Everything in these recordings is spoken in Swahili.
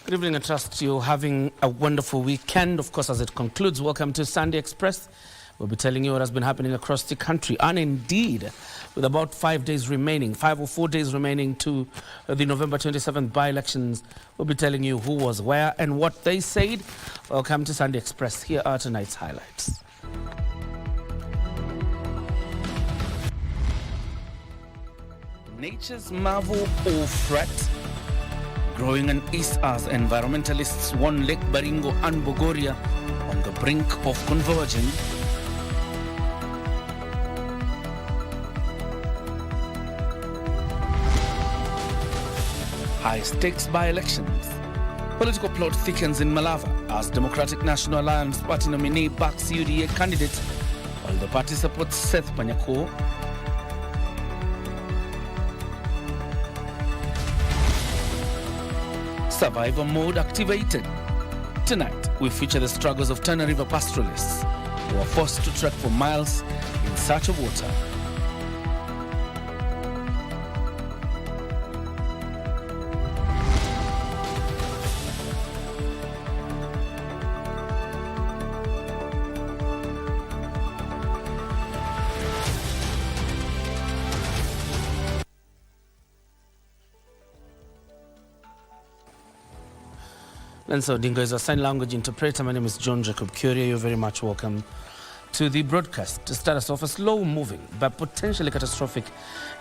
Good evening. I trust you're having a wonderful weekend. Of course, as it concludes, welcome to Sunday Express. We'll be telling you what has been happening across the country. And indeed, with about 5 or 4 days remaining to the November 27th by-elections, we'll be telling you who was where and what they said. Welcome to Sunday Express. Here are tonight's highlights. Nature's marvel or threat? Growing an east as environmentalists warn Lake Baringo and Bogoria on the brink of converging. High-stakes by-elections. Political plot thickens in Malava as Democratic National Alliance party nominee backs UDA candidate, while the party supports Seth Panyako. Survivor mode activated. Tonight, we feature the struggles of Tana River pastoralists who are forced to trek for miles in search of water. And so Dingo is a sign language interpreter. My name is John Jacob Kioria. You're very much welcome to the broadcast. To start us off, a slow-moving but potentially catastrophic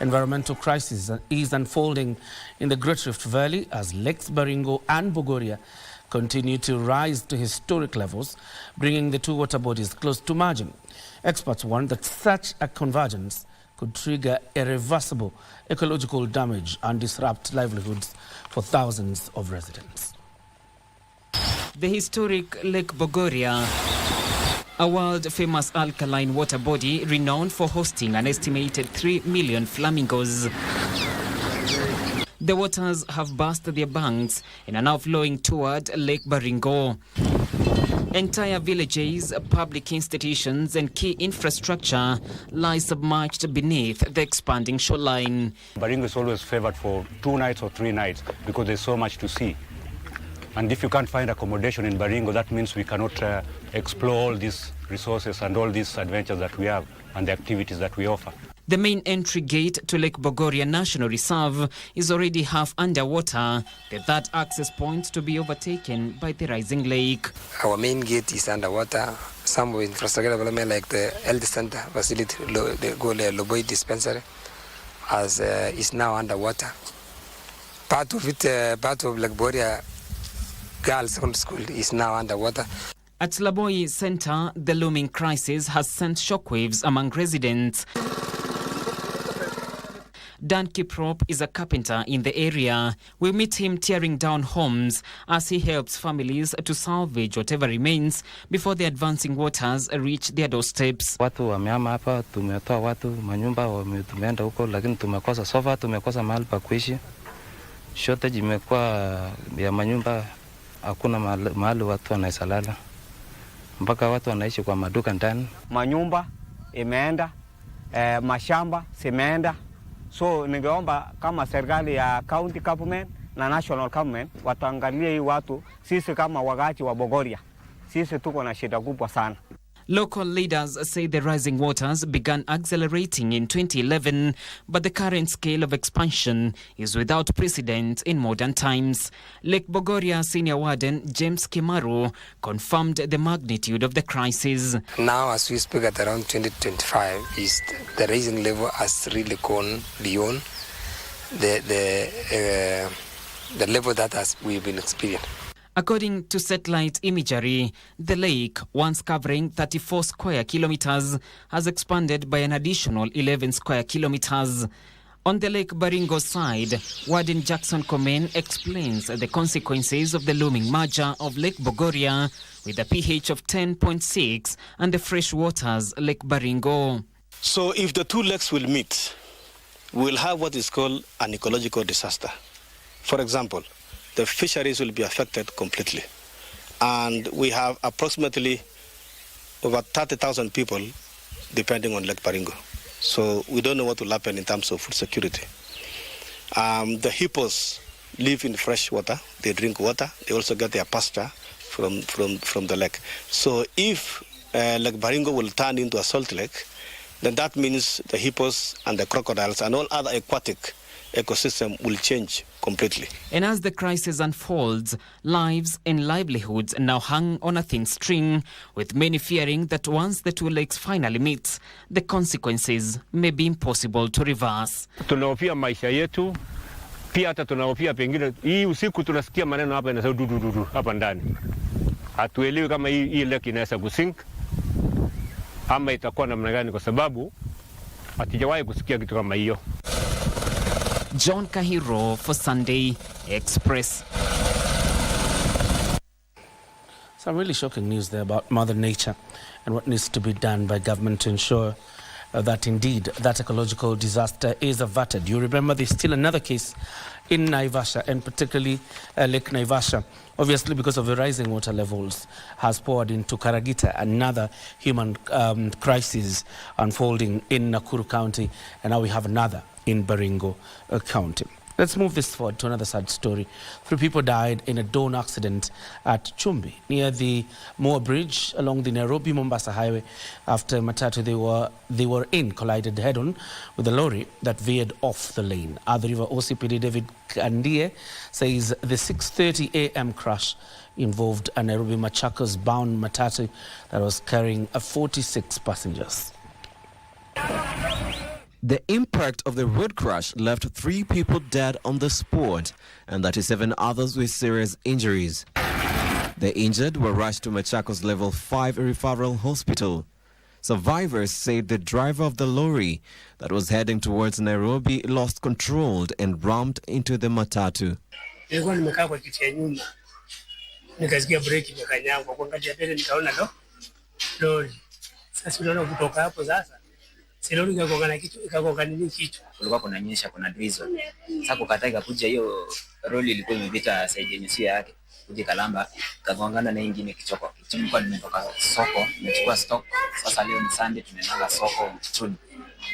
environmental crisis is unfolding in the Great Rift Valley as Lakes Baringo and Bogoria continue to rise to historic levels, bringing the two water bodies close to margin. Experts warn that such a convergence could trigger irreversible ecological damage and disrupt livelihoods for thousands of residents. The historic Lake Bogoria, a world-famous alkaline water body renowned for hosting an estimated 3 million flamingos. The waters have burst their banks and are now flowing toward Lake Baringo. Entire villages, public institutions and key infrastructure lie submerged beneath the expanding shoreline. Baringo is always favored for 2 nights or 3 nights because there's so much to see. And if you can't find accommodation in Baringo, that means we cannot explore all these resources and all these adventures that we have and the activities that we offer. The main entry gate to Lake Bogoria National Reserve is already half underwater, the third access point to be overtaken by the rising lake. Our main gate is underwater. Some infrastructure development like the health center facility, the Loboi dispensary, is now underwater. Part of it, part of Lake Bogoria Girls Secondary School is now underwater. At Laboi Center, the looming crisis has sent shockwaves among residents. Dan Kiprop is a carpenter in the area. We meet him tearing down homes as he helps families to salvage whatever remains before the advancing waters reach their doorsteps. Watu wamehama hapa, tumetoa watu manyumba, tumeenda huko, lakini tumekosa sofa, tumekosa mahali pa kuishi. Shortage imekuwa ya manyumba. Hakuna mahali watu wanaweza lala. Mpaka watu wanaishi kwa maduka ndani. Manyumba imeenda, mashamba simeenda. So ningeomba kama serikali ya county government na national government wataangalia hii watu. Sisi kama wakazi wa Bogoria, sisi tuko na shida kubwa sana. Local leaders say the rising waters began accelerating in 2011, but the current scale of expansion is without precedent in modern times. Lake Bogoria Senior Warden James Kimaru confirmed the magnitude of the crisis. Now, as we speak, at around 2025, the rising level has really gone beyond the level that we've been experiencing. According to satellite imagery, the lake, once covering 34 square kilometers, has expanded by an additional 11 square kilometers. On the Lake Baringo side, Warden Jackson Komen explains the consequences of the looming merger of Lake Bogoria with a pH of 10.6 and the fresh waters Lake Baringo. So if the two lakes will meet, we'll have what is called an ecological disaster. For example, the fisheries will be affected completely. And we have approximately over 30,000 people depending on Lake Baringo. So we don't know what will happen in terms of food security. The hippos live in fresh water, they drink water, they also get their pasture from the lake. So if Lake Baringo will turn into a salt lake, then that means the hippos and the crocodiles and all other aquatic ecosystem will change completely. And as the crisis unfolds, lives and livelihoods now hang on a thin string, with many fearing that once the two lakes finally meet, the consequences may be impossible to reverse. Tunahofia maisha yetu, pia hata tunahofia pengine hii usiku tunasikia maneno hapa inasema dudu hapa ndani. Hatuelewi kama hii lake inaweza kusink ama itakuwa namna gani, kwa sababu hatujawahi kusikia kitu kama hiyo. John Kahiro for Sunday Express. Some really shocking news there about Mother Nature and what needs to be done by government to ensure that indeed that ecological disaster is averted. You remember there's still another case in Naivasha, and particularly Lake Naivasha, obviously because of the rising water levels, has poured into Karagita, another human crisis unfolding in Nakuru County, and now we have another in Baringo County. Let's move this forward to another sad story. 3 people died in a dawn accident at Chumbi, near the Moa Bridge along the Nairobi-Mombasa highway, after matatu they were in collided head-on with a lorry that veered off the lane. Other River OCPD David Kandie says the 6:30 a.m. crash involved a Nairobi-Machakos-bound matatu that was carrying 46 passengers. The impact of the road crash left 3 people dead on the spot and 37 others with serious injuries. The injured were rushed to Machakos Level 5 Referral Hospital. Survivors said the driver of the lorry that was heading towards Nairobi lost control and rammed into the matatu. Nikasikia breki imekanyangwa, kuangalia mbele nikaona lori. Sasa unaona kutoka hapo sasa silori ikagongana nini kichwa. Kulikuwa kunanyesha, kuna drizzle. Sasa kukataka kuja hiyo roli ilikuwa imepita side yenye sio yake. Kuja kalamba kagongana na nyingine kichoko. Tulikuwa nimetoka soko, nimechukua stock. Sasa leo ni Sunday, tunaenda soko mchituni.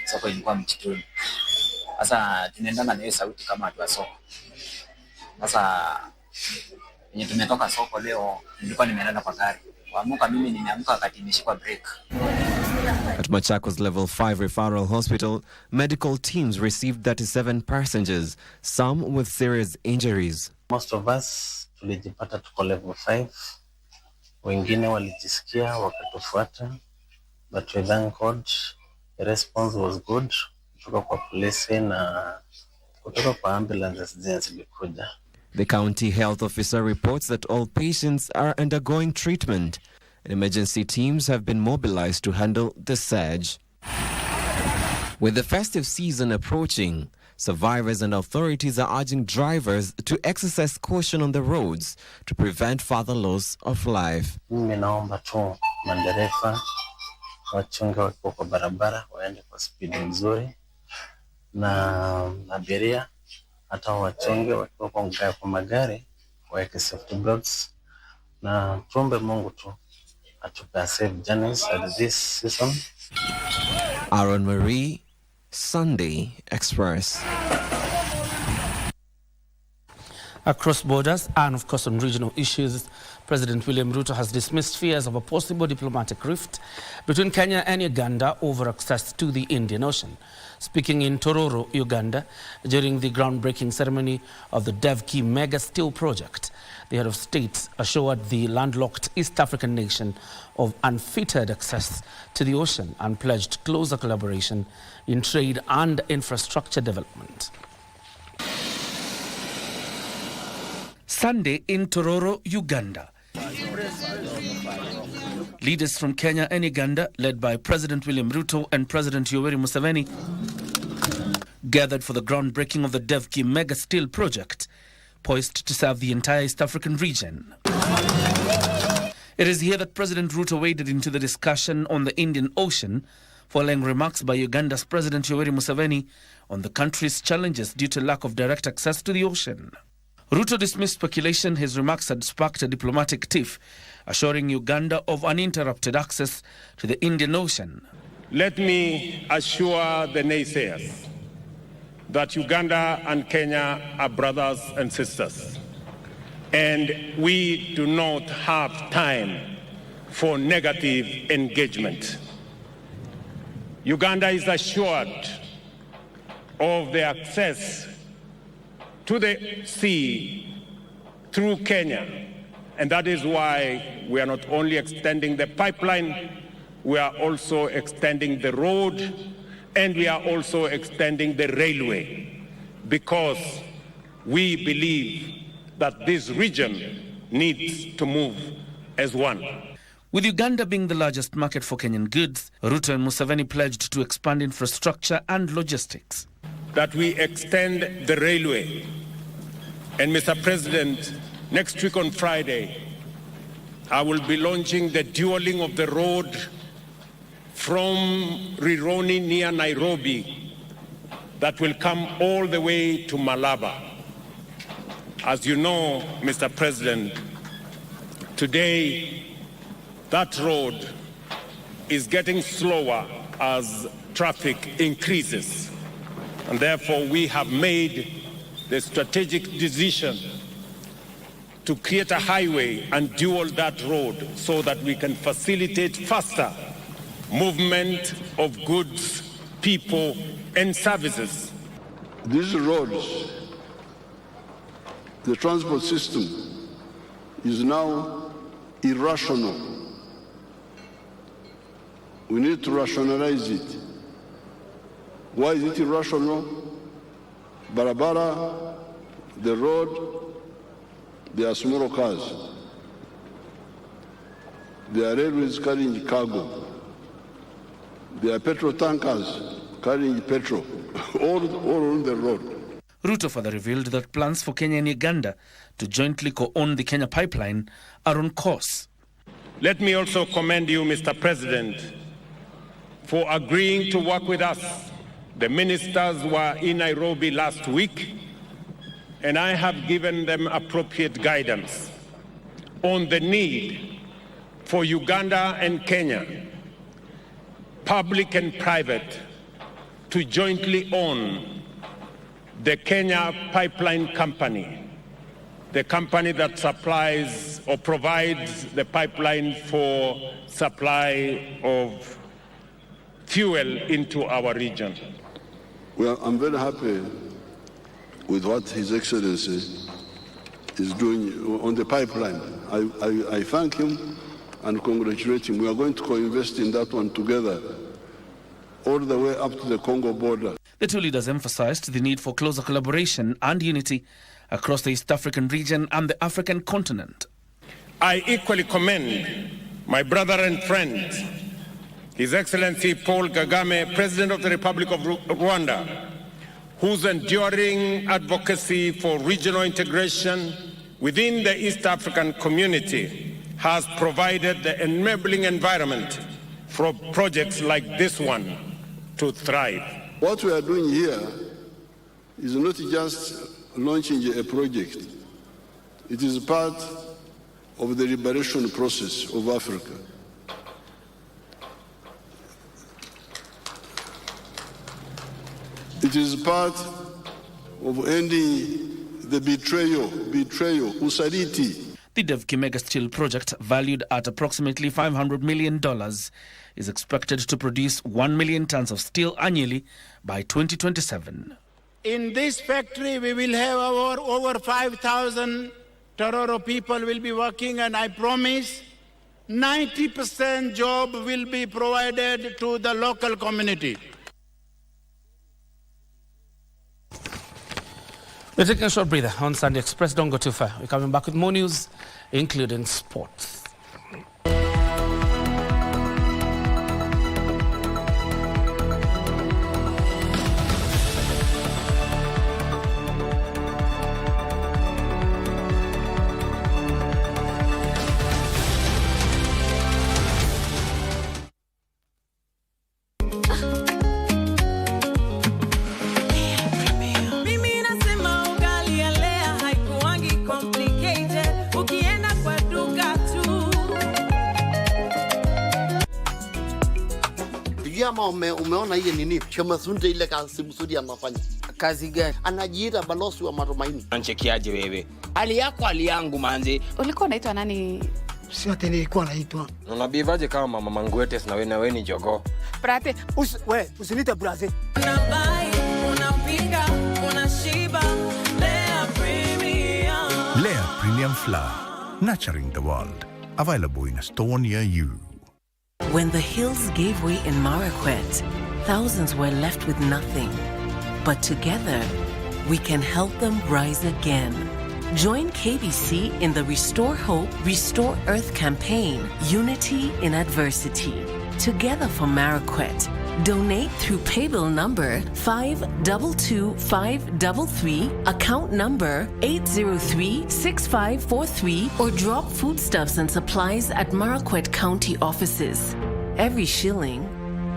Soko ilikuwa mchituni. Sasa tunaendana na hiyo sauti kama watu wa soko. Sasa yenye tumetoka soko leo nilikuwa nimeenda kwa gari. Kuamka mimi nimeamka wakati nimeshikwa break. At Machakos Level 5 Referral Hospital, medical teams received 37 passengers, some with serious injuries. Most of us tulijipata tuko level 5. Wengine walijisikia wakatufuata, but we thank God the response was good. Kutoka kwa police na kutoka kwa ambulances zilikuja. The county health officer reports that all patients are undergoing treatment. Emergency teams have been mobilized to handle the surge. With the festive season approaching, survivors and authorities are urging drivers to exercise caution on the roads to prevent further loss of life. Mimi naomba tu mandereva wachunge wakiwa kwa barabara, waende kwa speed nzuri, na abiria hata wachunge wakiwa kwa magari, waweke safety belts, na tuombe Mungu tu atupe safe journeys at this season. Aaron Marie, Sunday Express. Across borders and, of course, on regional issues, President William Ruto has dismissed fears of a possible diplomatic rift between Kenya and Uganda over access to the Indian Ocean. Speaking in Tororo, Uganda, during the groundbreaking ceremony of the Devki Mega Steel Project, the head of state assured the landlocked East African nation of unfettered access to the ocean and pledged closer collaboration in trade and infrastructure development. Sunday in Tororo, Uganda. Leaders from Kenya and Uganda, led by President William Ruto and President Yoweri Museveni, gathered for the groundbreaking of the Devki Mega Steel Project, poised to serve the entire East African region. It is here that President Ruto waded into the discussion on the Indian Ocean, following remarks by Uganda's President Yoweri Museveni on the country's challenges due to lack of direct access to the ocean. Ruto dismissed speculation his remarks had sparked a diplomatic tiff, assuring Uganda of uninterrupted access to the Indian Ocean. Let me assure the naysayers that Uganda and Kenya are brothers and sisters, and we do not have time for negative engagement. Uganda is assured of the access to the sea through Kenya, and that is why we are not only extending the pipeline, we are also extending the road, and we are also extending the railway, because we believe that this region needs to move as one. With Uganda being the largest market for Kenyan goods, Ruto and Museveni pledged to expand infrastructure and logistics. That we extend the railway. And Mr. President, next week on Friday, I will be launching the dualling of the road from Rironi near Nairobi that will come all the way to Malaba. As you know, Mr. President, today that road is getting slower as traffic increases. And therefore, we have made the strategic decision to create a highway and dual that road so that we can facilitate faster movement of goods, people, and services. These roads, the transport system is now irrational. We need to rationalize it. Why is it irrational? Barabara, the road, they are small cars. They are railways carrying cargo. They are petrol tankers carrying petrol, all on the road. Ruto further revealed that plans for Kenya and Uganda to jointly co-own the Kenya pipeline are on course. Let me also commend you, Mr. President, for agreeing to work with us. The ministers were in Nairobi last week, and I have given them appropriate guidance on the need for Uganda and Kenya, public and private, to jointly own the Kenya Pipeline Company, the company that supplies or provides the pipeline for supply of fuel into our region. Well, I'm very happy with what His Excellency is doing on the pipeline. I thank him and congratulate him. We are going to co-invest in that one together, all the way up to the Congo border. The two leaders emphasized the need for closer collaboration and unity across the East African region and the African continent. I equally commend my brother and friend, His Excellency Paul Kagame, President of the Republic of Rwanda, whose enduring advocacy for regional integration within the East African community has provided the enabling environment for projects like this one to thrive. What we are doing here is not just launching a project. It is part of the liberation process of Africa. It is part of ending the betrayal, usaliti. The Devki Mega Steel project, valued at approximately $500 million, is expected to produce 1 million tons of steel annually by 2027. In this factory, we will have over 5,000 Tororo people will be working, and I promise 90% job will be provided to the local community. We're taking a short breather on Sunday Express. Don't go too far. We're coming back with more news, including sports. Umeona hii nini? Chama sunde ile kazi msudi anafanya. Kazi gani? Anajiita balozi wa matumaini. Anchekiaje wewe? Hali yako hali yangu manzi. Ulikuwa unaitwa nani? Sio tena nilikuwa naitwa. Unabivaje kama mama Ngwete na wewe ni jogo? Brate, usinita brate. Unapika, unashiba. Lea Premium. Lea Premium Flour, nurturing the world. Available in a store near you. When the hills gave way in Marquette, thousands were left with nothing. But together, we can help them rise again. Join KBC in the Restore Hope, Restore Earth campaign, Unity in Adversity. Together for Marquette. Donate through paybill number 522533, account number 8036543, or drop foodstuffs and supplies at Marquette County offices. Every shilling,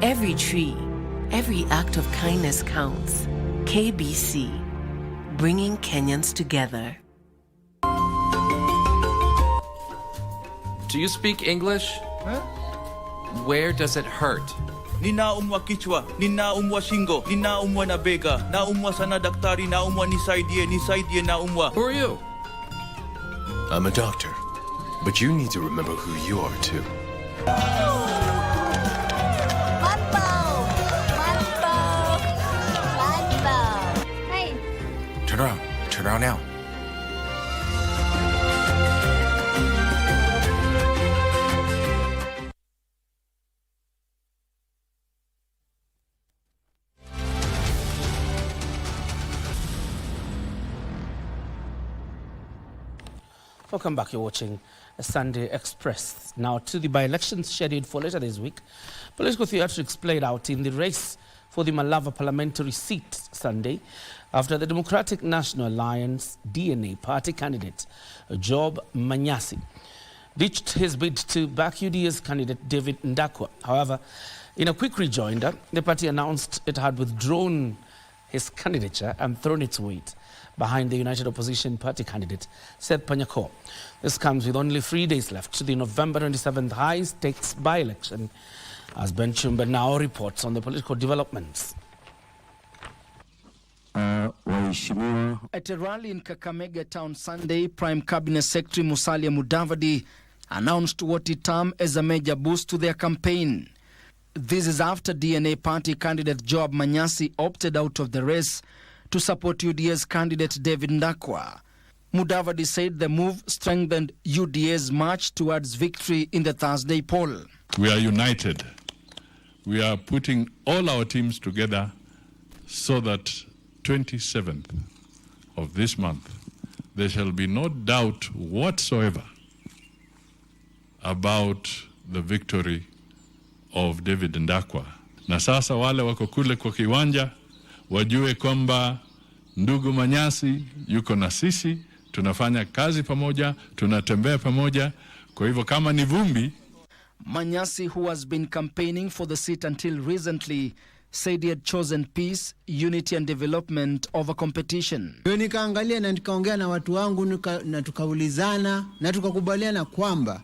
every tree, every act of kindness counts. KBC, bringing Kenyans together. Do you speak English? Huh? Where does it hurt? Ninaumwa kichwa, ninaumwa shingo, ninaumwa na bega, naumwa sana daktari, naumwa nisaidie, naumwa. Who are you? I'm a doctor, but you need to remember who you are too. Hey. Turn around now. Welcome back. You're watching Sunday Express. Now to the by-elections scheduled for later this week. Political theatrics played out in the race for the Malava parliamentary seat Sunday after the Democratic National Alliance DNA party candidate Job Manyasi ditched his bid to back UDA's candidate David Ndakwa. However, in a quick rejoinder, the party announced it had withdrawn his candidature and thrown its weight behind the United Opposition Party candidate, Seth Panyako. This comes with only 3 days left to the November 27th high-stakes by-election, as Ben Chumba now reports on the political developments. At a rally in Kakamega town Sunday, Prime Cabinet Secretary Musalia Mudavadi announced what he termed as a major boost to their campaign. This is after DNA party candidate Job Manyasi opted out of the race to support UDA's candidate David Ndakwa. Mudavadi said the move strengthened UDA's march towards victory in the Thursday poll. We are united. We are putting all our teams together so that 27th of this month, there shall be no doubt whatsoever about the victory of David Ndakwa. Na sasa wale wako kule kwa kiwanja wajue kwamba ndugu Manyasi yuko na sisi, tunafanya kazi pamoja, tunatembea pamoja. Kwa hivyo kama ni vumbi. Manyasi, who has been campaigning for the seat until recently, said he had chosen peace, unity and development over competition. Nikaangalia na nikaongea na watu wangu na tukaulizana na tukakubaliana kwamba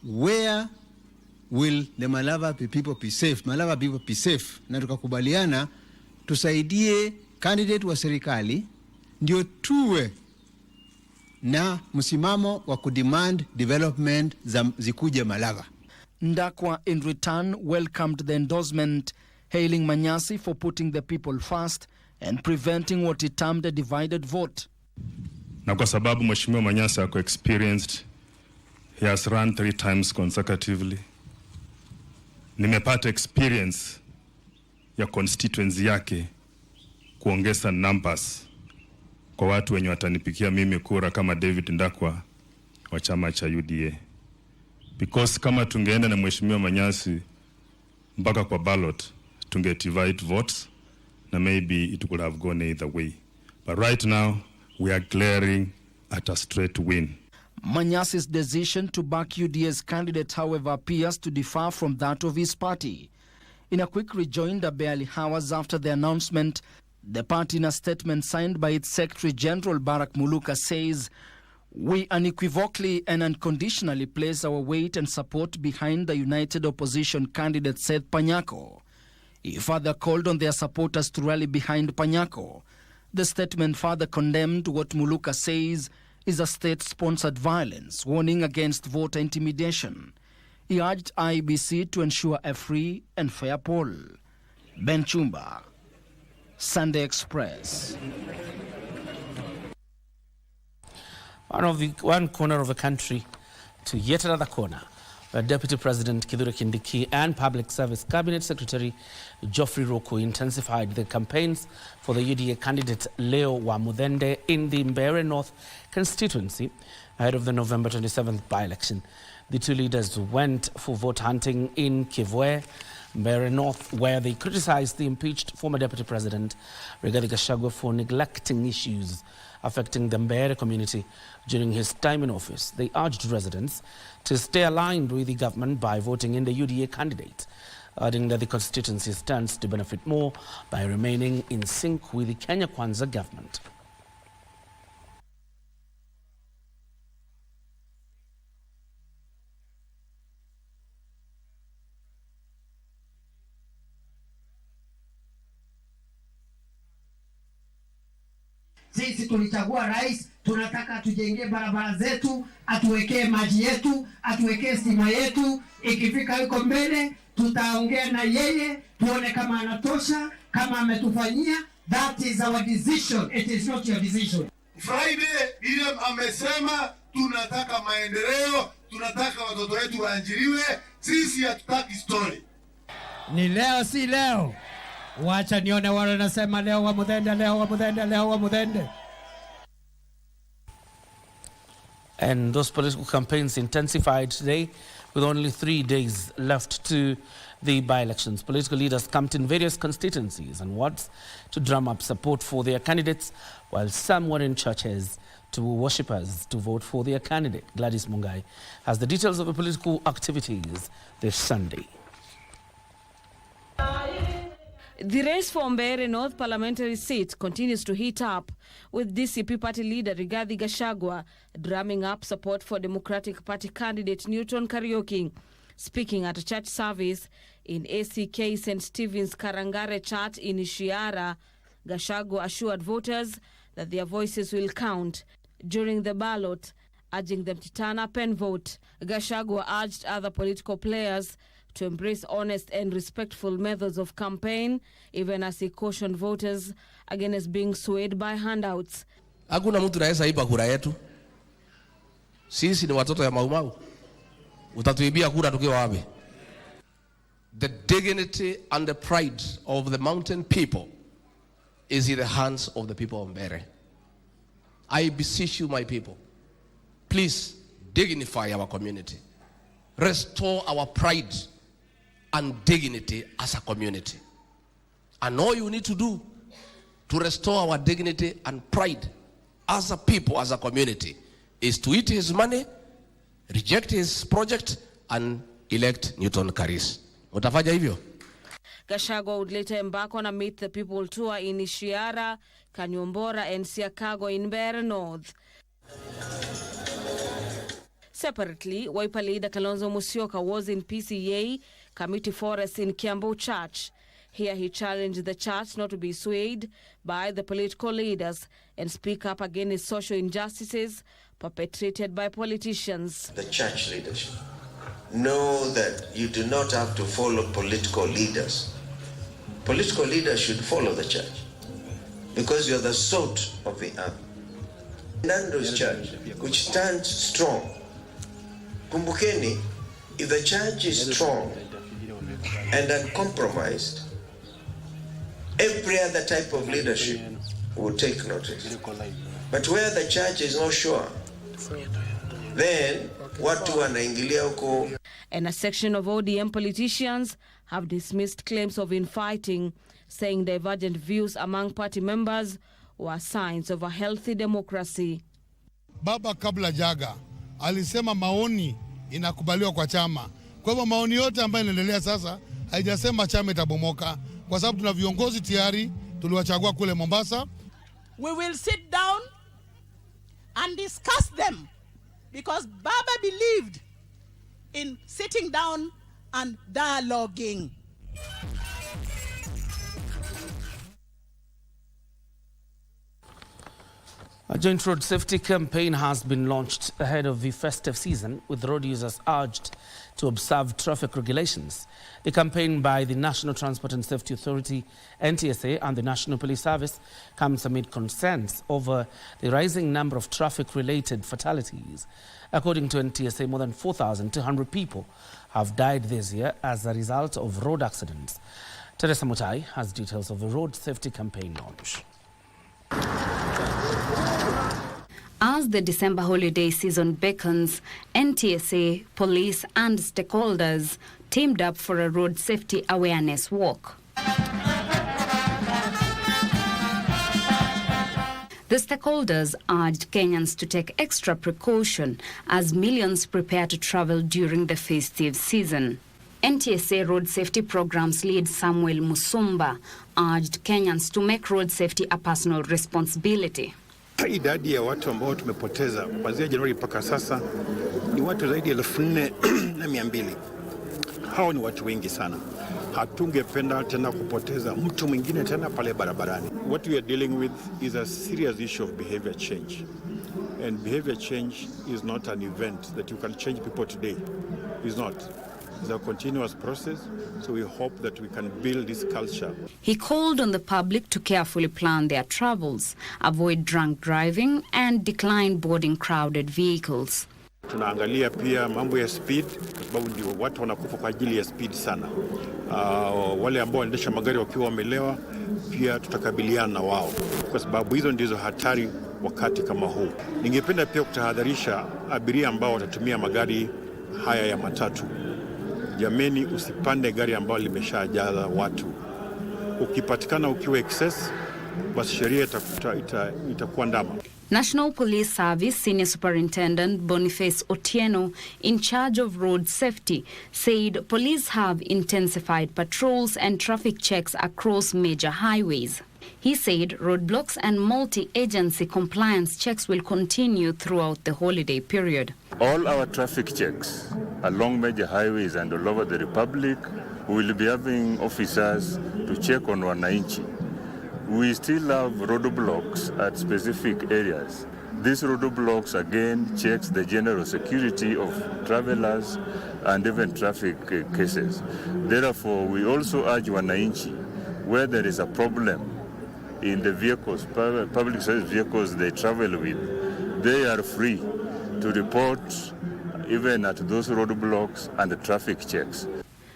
where will the Malava people be safe? Malava people be safe. Na tukakubaliana tusaidie candidate wa serikali ndio tuwe na msimamo wa kudemand development zikuje Malava. Ndakwa in return welcomed the endorsement, hailing Manyasi for putting the people first and preventing what he termed a divided vote. Na kwa sababu Mheshimiwa Manyasi ako experienced, he has run 3 times consecutively. Nimepata experience ya constituency yake kuongeza numbers kwa watu wenye watanipikia mimi kura kama David Ndakwa wa chama cha UDA. Because kama tungeenda na Mheshimiwa Manyasi mpaka kwa ballot, tunge-divide votes na maybe it could have gone either way. But right now, we are glaring at a straight win. Manyasi's decision to back UDA's candidate, however, appears to differ from that of his party. In a quick rejoinder barely hours after the announcement, the party, in a statement signed by its Secretary General Barak Muluka, says, "We unequivocally and unconditionally place our weight and support behind the United Opposition candidate Seth Panyako. He further called on their supporters to rally behind Panyako. The statement further condemned what Muluka says is a state-sponsored violence, warning against voter intimidation. He urged IEBC to ensure a free and fair poll. Ben Chumba, Sunday Express. One corner of the country to yet another corner, where Deputy President Kioria Kindiki and Public Service Cabinet Secretary Geoffrey Ruku intensified the campaigns for the UDA candidate Leo Wamudende in the Mandera North constituency ahead of the November 27th by-election. The two leaders went for vote hunting in Kivwe, Mandera North, where they criticized the impeached former Deputy President Rigathi Gachagua for neglecting issues affecting the Mandera community during his time in office. They urged residents to stay aligned with the government by voting in the UDA candidate, adding that the constituency stands to benefit more by remaining in sync with the Kenya Kwanza government. Sisi tulichagua rais, tunataka tujengee barabara zetu, atuwekee maji yetu, atuwekee stima yetu. Ikifika yuko mbele, tutaongea na yeye, tuone kama anatosha, kama ametufanyia. That is our decision. It is not your decision. Friday, William amesema tunataka maendeleo, tunataka watoto wetu waajiriwe, sisi hatutaki story. Ni leo si leo. Wacha nione wale wanasema leo Wamudende, leo Wamudende, leo Wamudende. And those political campaigns intensified today with only 3 days left to the by-elections. Political leaders camped in various constituencies and wards to drum up support for their candidates, while some were in churches to worshippers to vote for their candidate. Gladys Mungai has the details of the political activities this Sunday. The race for Mandera North parliamentary seat continues to heat up, with DCP party leader Rigathi Gachagua drumming up support for Democratic Party candidate Newton Kariuki. Speaking at a church service in ACK St. Stephen's Karangare Church in Ishiara, Gachagua assured voters that their voices will count during the ballot, urging them to turn up and vote. Gachagua urged other political players to embrace honest and respectful methods of campaign, even as he cautioned voters against being swayed by handouts. Hakuna mtu anaweza iba kura yetu. Sisi ni watoto ya maumau. Utatuibia kura tukiwa wapi? The dignity and the pride of the mountain people is in the hands of the people of Mandera. I beseech you, my people, please dignify our community. Restore our pride and dignity as a community. And all you need to do to restore our dignity and pride as a people, as a community, is to eat his money, reject his project, and elect Newton Karis. Utafanya hivyo? Gachagua would later embark on a Meet the People tour in Ishiara, Kanyombora, and Siakago in Mandera North. Separately, Wiper leader Kalonzo Musyoka was in PCA Committee Forest in Kiambu Church. Here he challenged the church not to be swayed by the political leaders and speak up against social injustices perpetrated by politicians. The church leadership know that you do not have to follow political leaders. Political leaders should follow the church because you are the salt of the earth. Nando's church, which stands strong. Kumbukeni, if the church is strong and uncompromised, every other type of leadership will take notice. But where the church is not sure, then watu wanaingilia huko. And a section of ODM politicians have dismissed claims of infighting, saying divergent views among party members were signs of a healthy democracy. Baba kabla jaga alisema maoni inakubaliwa kwa chama. Kwa hivyo maoni yote ambayo inaendelea sasa haijasema chama itabomoka, kwa sababu tuna viongozi tayari tuliwachagua kule Mombasa. We will sit down and discuss them because Baba believed in sitting down and dialoguing. A joint road safety campaign has been launched ahead of the festive season, with road users urged to observe traffic regulations. The campaign by the National Transport and Safety Authority, NTSA, and the National Police Service comes amid concerns over the rising number of traffic-related fatalities. According to NTSA, more than 4,200 people have died this year as a result of road accidents. Teresa Mutai has details of the road safety campaign launch. As the December holiday season beckons, NTSA, police and stakeholders teamed up for a road safety awareness walk. The stakeholders urged Kenyans to take extra precaution as millions prepare to travel during the festive season. NTSA Road Safety Programs lead Samuel Musumba urged Kenyans to make road safety a personal responsibility. Idadi ya watu ambao tumepoteza kuanzia Januari mpaka sasa ni watu zaidi ya 4,200. Hao ni watu wengi sana. Hatungependa tena kupoteza mtu mwingine tena pale barabarani. What we are dealing with is a serious issue of behavior change. And behavior change is not an event that you can change people today. It's not. It's a continuous process, so we hope that we can build this culture. He called on the public to carefully plan their travels, avoid drunk driving, and decline boarding crowded vehicles. Tunaangalia pia mambo ya speed, kwa sababu ndio watu wanakufa kwa ajili ya speed sana. Wale ambao wanaendesha magari wakiwa wamelewa, pia tutakabiliana na wao, kwa sababu hizo ndizo hatari wakati kama huu. Ningependa pia kutahadharisha abiria ambao watatumia magari haya ya matatu. Jameni, usipande gari ambalo limeshajaza watu. Ukipatikana ukiwa excess, basi sheria itakuandama. National Police Service Senior Superintendent Boniface Otieno, in charge of road safety, said police have intensified patrols and traffic checks across major highways. He said roadblocks and multi-agency compliance checks will continue throughout the holiday period. All our traffic checks along major highways and all over the Republic, we will be having officers to check on wananchi. We still have roadblocks at specific areas. These roadblocks again checks the general security of travelers and even traffic cases. Therefore, we also urge wananchi, where there is a problem in the vehicles, public service vehicles they travel with, they are free to report even at those roadblocks and the traffic checks.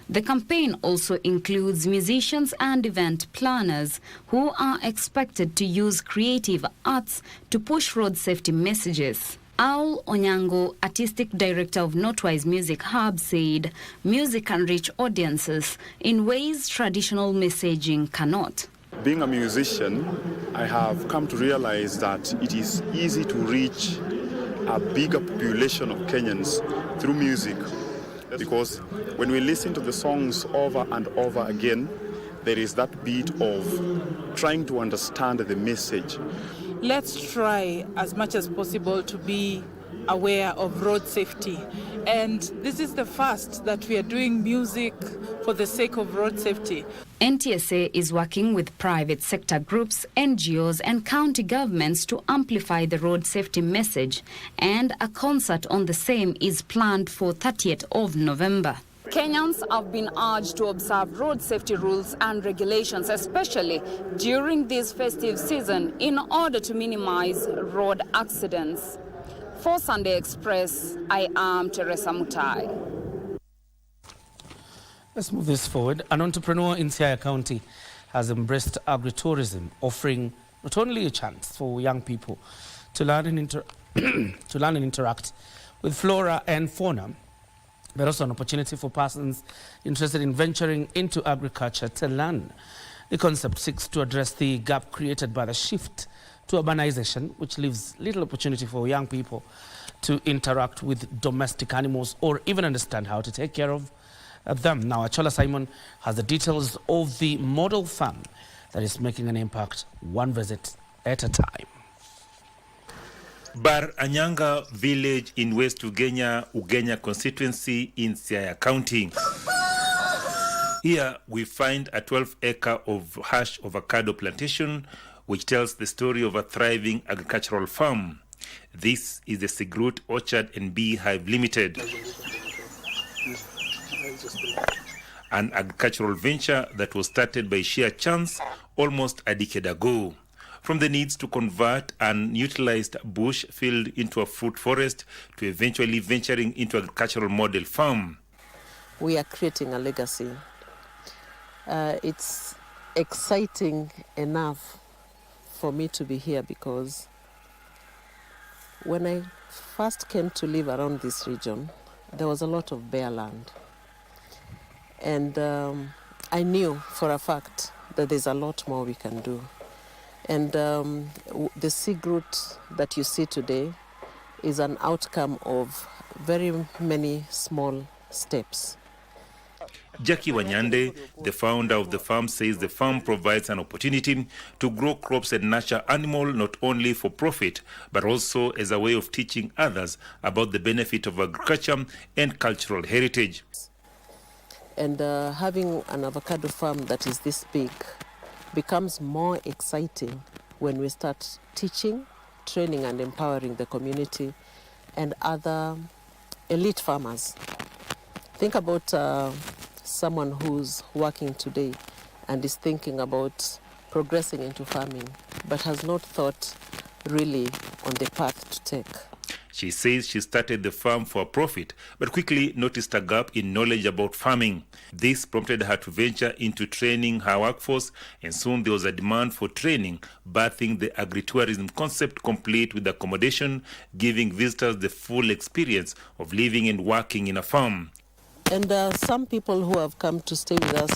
The campaign also includes musicians and event planners who are expected to use creative arts to push road safety messages. Aul Onyango, artistic director of Notwise Music Hub, said music can reach audiences in ways traditional messaging cannot. Being a musician, I have come to realize that it is easy to reach a bigger population of Kenyans through music, because when we listen to the songs over and over again, there is that beat of trying to understand the message. Let's try as much as possible to be aware of road safety. And this is the first that we are doing music for the sake of road safety. NTSA is working with private sector groups, NGOs and county governments to amplify the road safety message, and a concert on the same is planned for 30th of November. Kenyans have been urged to observe road safety rules and regulations, especially during this festive season, in order to minimize road accidents. For Sunday Express, I am Teresa Mutai. Let's move this forward. An entrepreneur in Siaya County has embraced agri-tourism, offering not only a chance for young people to learn and interact with flora and fauna, but also an opportunity for persons interested in venturing into agriculture to learn. The concept seeks to address the gap created by the shift to urbanization, which leaves little opportunity for young people to interact with domestic animals or even understand how to take care of them. Now, Achola Simon has the details of the model farm that is making an impact, one visit at a time. Bar Anyanga village in West Ugenya constituency in Siaya County. Here we find a 12-acre of hash avocado plantation which tells the story of a thriving agricultural farm. This is the Sigrut Orchard and Beehive Limited, an agricultural venture that was started by sheer chance almost a decade ago. From the needs to convert an utilized bush field into a fruit forest to eventually venturing into agricultural model farm. We are creating a legacy. It's exciting enough for me to be here because when I first came to live around this region, there was a lot of bare land. And I knew for a fact that there's a lot more we can do. And the Sigrut that you see today is an outcome of very many small steps. Jackie Wanyande, the founder of the farm, says the farm provides an opportunity to grow crops and nurture animals not only for profit, but also as a way of teaching others about the benefit of agriculture and cultural heritage. And having an avocado farm that is this big becomes more exciting when we start teaching, training and empowering the community and other elite farmers. Think about someone who's working today and is thinking about progressing into farming but has not thought really on the path to take. She says she started the farm for a profit, but quickly noticed a gap in knowledge about farming. This prompted her to venture into training her workforce, and soon there was a demand for training, birthing the agri-tourism concept, complete with accommodation, giving visitors the full experience of living and working in a farm. And some people who have come to stay with us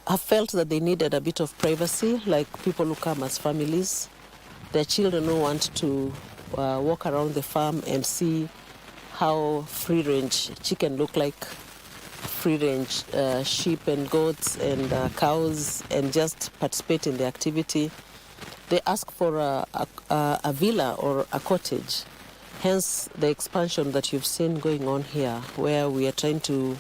have felt that they needed a bit of privacy, like people who come as families. Their children who want to walk around the farm and see how free-range chicken look like, free-range sheep and goats and cows, and just participate in the activity. They ask for a villa or a cottage. Hence the expansion that you've seen going on here, where we are trying to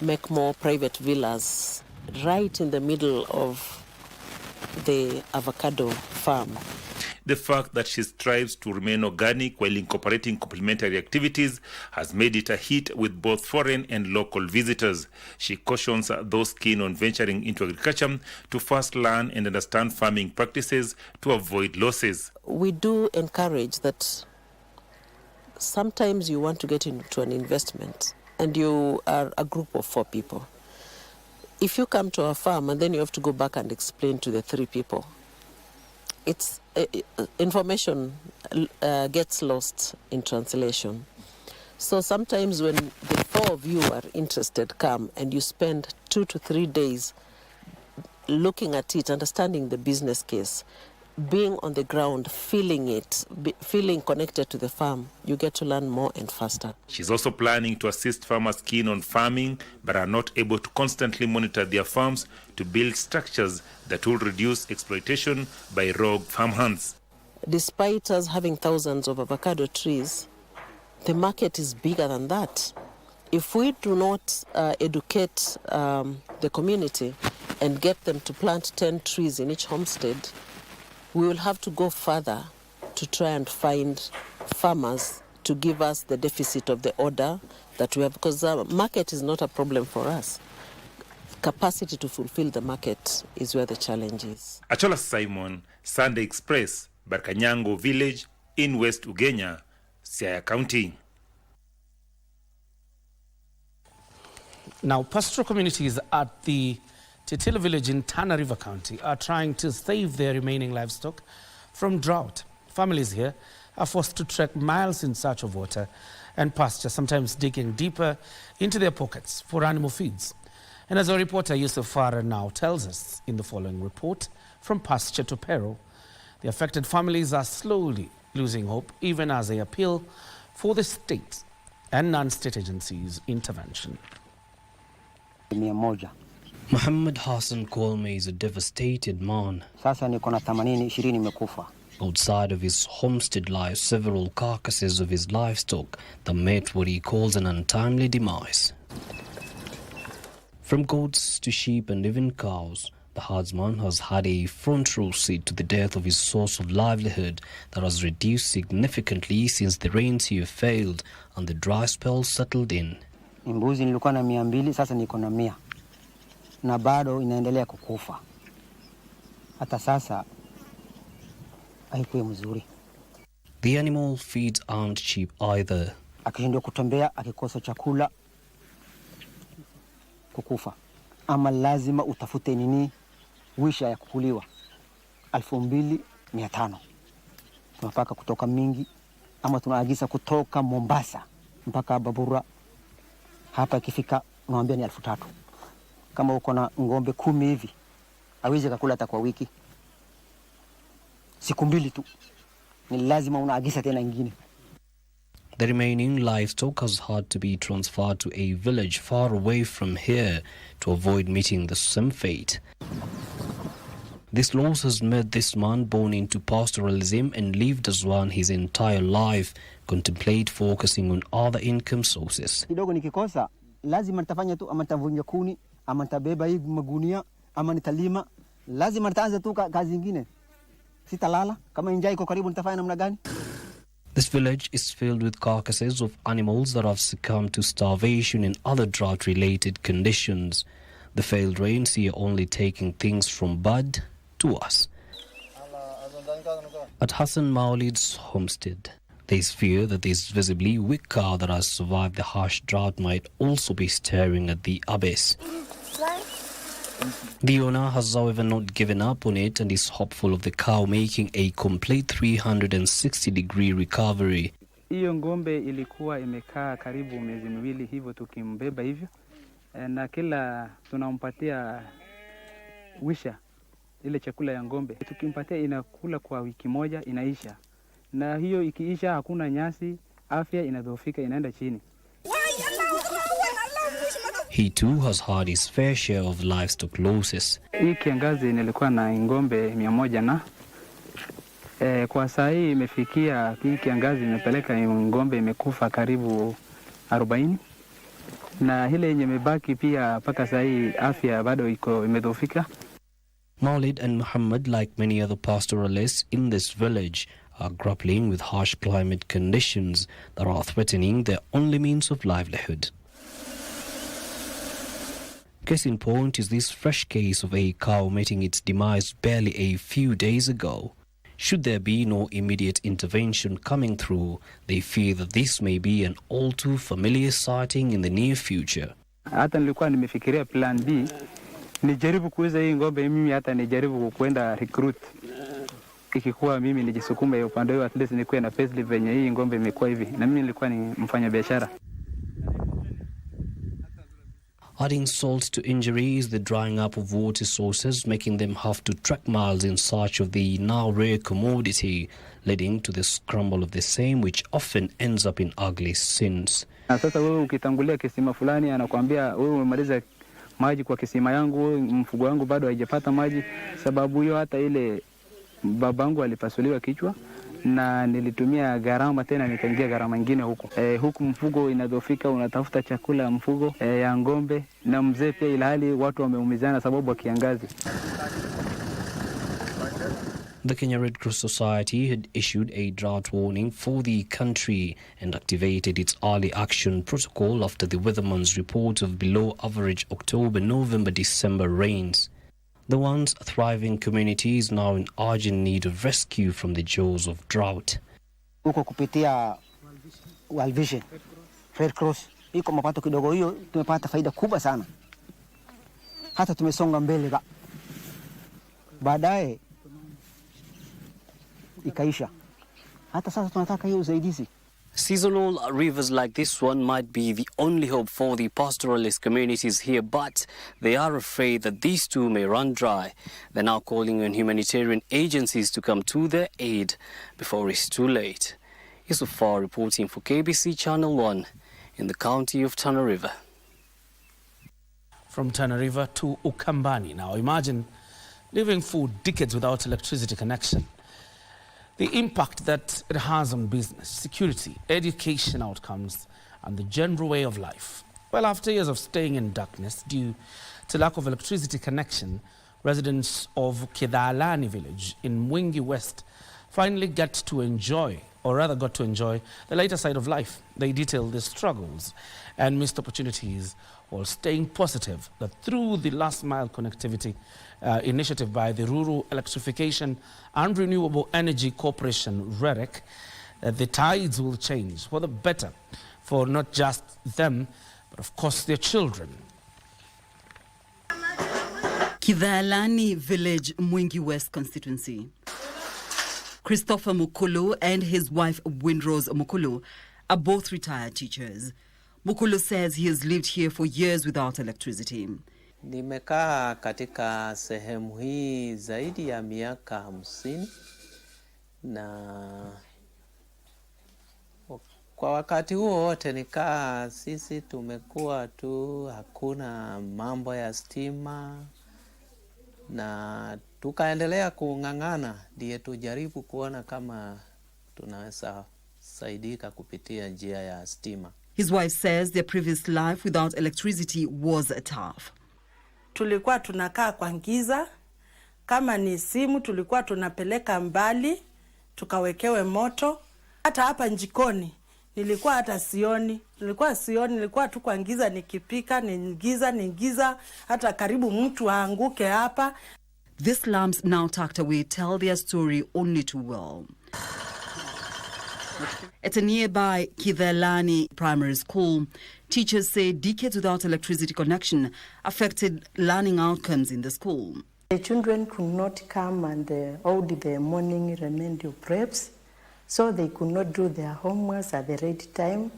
make more private villas right in the middle of the avocado farm. The fact that she strives to remain organic while incorporating complementary activities has made it a hit with both foreign and local visitors. She cautions those keen on venturing into agriculture to first learn and understand farming practices to avoid losses. We do encourage that sometimes you want to get into an investment and you are a group of 4 people. If you come to a farm and then you have to go back and explain to the 3 people, it's information gets lost in translation. So sometimes when the 4 of you are interested, come and you spend 2 to 3 days looking at it, understanding the business case, being on the ground, feeling it, feeling connected to the farm, you get to learn more and faster. She's also planning to assist farmers keen on farming but are not able to constantly monitor their farms to build structures that will reduce exploitation by rogue farmhands. Despite us having thousands of avocado trees, the market is bigger than that. If we do not educate the community and get them to plant 10 trees in each homestead, we will have to go further to try and find farmers to give us the deficit of the order that we have, because the market is not a problem for us. Capacity to fulfill the market is where the challenge is. Achola Simon, Sunday Express, Barkanyango Village in West Ugenya, Siaya County. Now, pastoral communities at the Titila village in Tana River County are trying to save their remaining livestock from drought. Families here are forced to trek miles in search of water and pasture, sometimes digging deeper into their pockets for animal feeds. And as our reporter Yusuf Farah now tells us in the following report, from pasture to peril, the affected families are slowly losing hope, even as they appeal for the state and non-state agencies' intervention. Muhammad Hassan Kolme is a devastated man. Outside of his homestead lie several carcasses of his livestock that met what he calls an untimely demise. From goats to sheep and even cows, The herdsman has had a front row seat to the death of his source of livelihood that has reduced significantly since the rains here failed and the dry spell settled in. Mbuzi nilikuwa na 200, sasa niko na 100. Na bado inaendelea kukufa. Hata sasa haikuwa mzuri. The animal feeds aren't cheap either. Akishindwa kutembea, akikosa chakula, kukufa. Ama lazima utafute nini wisha ya kukuliwa. 2500. Tunapaka kutoka mingi ama tunaagiza kutoka Mombasa mpaka Babura. Hapa ikifika naambia ni 3000. Kama uko na ngombe 10 hivi, hawezi kukula hata kwa wiki. Siku 2 tu. Ni lazima unaagiza tena nyingine. The remaining livestock has had to be transferred to a village far away from here to avoid meeting the same fate. This loss has made this man born into pastoralism and lived as one his entire life contemplate focusing on other income sources. Kidogo nikikosa, lazima nitafanya tu, ama nitavunja kuni, ama nitabeba hii magunia, ama nitalima. Lazima nitaanza tu kazi nyingine. Sitalala, kama njaa iko karibu nitafanya namna gani? This village is filled with carcasses of animals that have succumbed to starvation and other drought-related conditions. The failed rains here only taking things from bad to us. At Hassan Maulid's homestead, there is fear that this visibly weak cow that has survived the harsh drought might also be staring at the abyss. The owner has however not given up on it and is hopeful of the cow making a complete 360-degree recovery. Hiyo ngombe ilikuwa imekaa karibu miezi 2 hivyo tukimbeba hivyo, na kila tunampatia wisha ile chakula ya ngombe. Tukimpatia inakula kwa wiki moja inaisha. Na hiyo ikiisha hakuna nyasi, afya inadhoofika, inaenda chini. He too has had his fair share of livestock losses. Hii kiangazi nilikuwa na ngombe 100 na kwa saa hii imefikia, hii kiangazi imepeleka ngombe imekufa karibu 40. Na ile yenye imebaki pia mpaka saa hii afya bado iko imedhoofika. Maulid and Muhammad, like many other pastoralists in this village, are grappling with harsh climate conditions that are threatening their only means of livelihood. Case in point is this fresh case of a cow meeting its demise barely a few days ago. Should there be no immediate intervention coming through, they fear that this may be an all too familiar sighting in the near future. Hata nilikuwa nimefikiria plan B, nijaribu kuuza hii ngombe mimi, hata nijaribu kwenda recruit. Ikikuwa mimi nijisukuma upande huo, at least nikuwe na payslip venye hii ngombe imekuwa hivi, na mimi nilikuwa ni mfanya biashara. Adding salt to injury is the drying up of water sources, making them have to trek miles in search of the now rare commodity, leading to the scramble of the same, which often ends up in ugly sins. Na sasa wewe ukitangulia kisima fulani anakuambia wewe umemaliza maji kwa kisima yangu, mfugo wangu bado haijapata maji. Sababu hiyo hata ile babangu alipasuliwa kichwa na nilitumia gharama tena, nikaingia gharama nyingine huko. Huku mfugo inadhofika, unatafuta chakula mfugo ya ngombe na mzee pia, ilhali watu wameumizana sababu ya kiangazi. The Kenya Red Cross Society had issued a drought warning for the country and activated its early action protocol after the weatherman's report of below average October, November, December rains. The once thriving community is now in urgent need of rescue from the jaws of drought. Huko kupitia World Vision, Red Cross, iko mapato kidogo, hiyo tumepata faida kubwa sana. Hata tumesonga mbele baadaye ikaisha. Hata sasa tunataka hiyo usaidizi. Seasonal rivers like this one might be the only hope for the pastoralist communities here, but they are afraid that these too may run dry. They're now calling on humanitarian agencies to come to their aid before it's too late. Yusuf Far reporting for KBC Channel 1 in the county of Tana River. From Tana River to Ukambani. Now imagine living for decades without electricity connection. The impact that it has on business, security, education outcomes, and the general way of life. Well, after years of staying in darkness due to lack of electricity connection, Residents of Kidhalani village in Mwingi West finally got to enjoy the lighter side of life. They detail the struggles and missed opportunities while staying positive that through the last mile connectivity initiative by the Rural Electrification and Renewable Energy Corporation, REREC, the tides will change for the better for not just them, but of course their children. Kidhalani Village, Mwingi West constituency. Christopher Mukulu and his wife Windrose Mukulu are both retired teachers. Mukulu says he has lived here for years without electricity. Nimekaa katika sehemu hii zaidi ya miaka 50 na kwa wakati huo wote nikaa sisi tumekuwa tu hakuna mambo ya stima na tukaendelea kung'ang'ana ndiye tujaribu kuona kama tunaweza saidika kupitia njia ya stima. His wife says their previous life without electricity was tough. Tulikuwa tunakaa kwa giza, kama ni simu tulikuwa tunapeleka mbali tukawekewe moto. Hata hapa njikoni nilikuwa hata sioni, nilikuwa tu kwa giza nikipika, ni giza, hata karibu mtu aanguke hapa. These lamps now tucked away tell their story only too well. At a nearby Kidhalani primary school, teachers say decades without electricity connection affected learning outcomes in the school. The children could not come and hold the morning remedial preps, so they could not do their homeworks at the right time,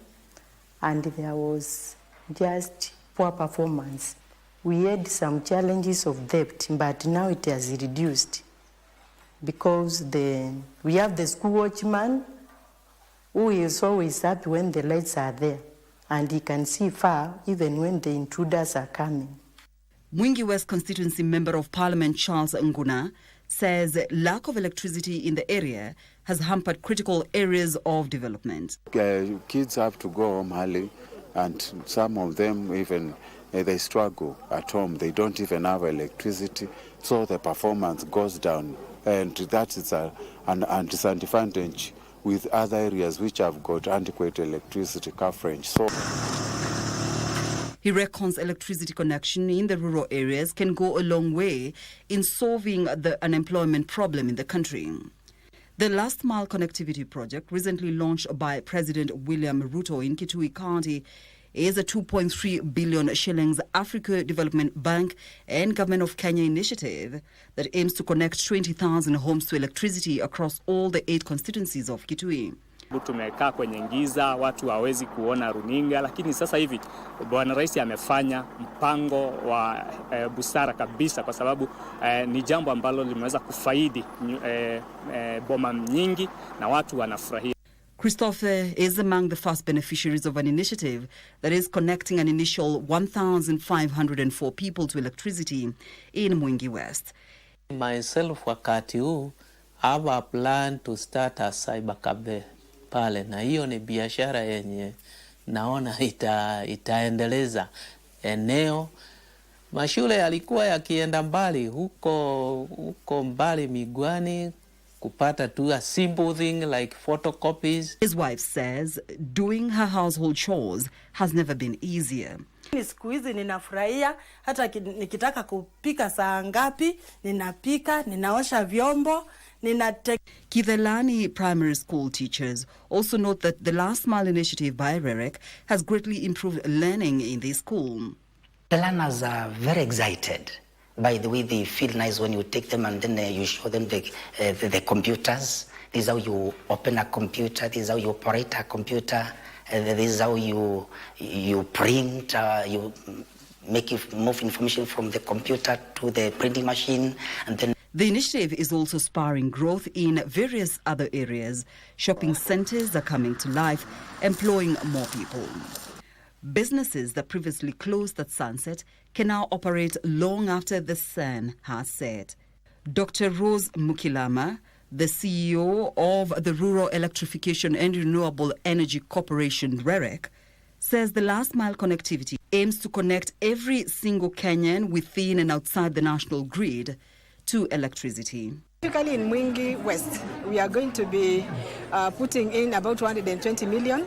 and there was just poor performance. We had some challenges of debt, but now it has reduced because we have the school watchman who is always up when the lights are there, and he can see far even when the intruders are coming. Mwingi West constituency member of parliament Charles Nguna says lack of electricity in the area has hampered critical areas of development. Kids have to go home early, and some of them even they struggle at home. They don't even have electricity, so the performance goes down, and that is an disadvantage with other areas which have got adequate electricity coverage. So he reckons electricity connection in the rural areas can go a long way in solving the unemployment problem in the country. The last mile connectivity project, recently launched by President William Ruto in Kitui County, is a 2.3 billion shillings Africa Development Bank and Government of Kenya initiative that aims to connect 20,000 homes to electricity across all the 8 constituencies of Kitui. Tumekaa kwenye giza, watu hawezi kuona runinga, lakini sasa hivi Bwana Rais amefanya mpango wa busara kabisa, kwa sababu ni jambo ambalo limeweza kufaidi boma nyingi na watu wanafurahia. Christopher is among the first beneficiaries of an initiative that is connecting an initial 1,504 people to electricity in Mwingi West. Myself wakati huu have a plan to start a cyber cafe pale, na hiyo ni biashara yenye naona itaendeleza eneo. Mashule yalikuwa yakienda mbali huko mbali Migwani kupata tu a simple thing like photocopies. His wife says doing her household chores has never been easier. Siku hizi ninafurahia, hata nikitaka kupika saa ngapi ninapika, ninaosha vyombo, Kidhalani primary school teachers also note that the last mile initiative by REREC has greatly improved learning in this school. The learners are very excited by the way they feel nice when you take them and then you show them the computers. This is how you open a computer, this is how you operate a computer, this is how you print, you move information from the computer to the printing machine, and then the initiative is also spurring growth in various other areas. Shopping centres are coming to life, employing more people. Businesses that previously closed at sunset can now operate long after the sun has set. Dr. Rose Mukilama, the CEO of the Rural Electrification and Renewable Energy Corporation, REREC, says the last mile connectivity aims to connect every single Kenyan within and outside the national grid to electricity. Typically in Mwingi West, we are going to be putting in about 220 million,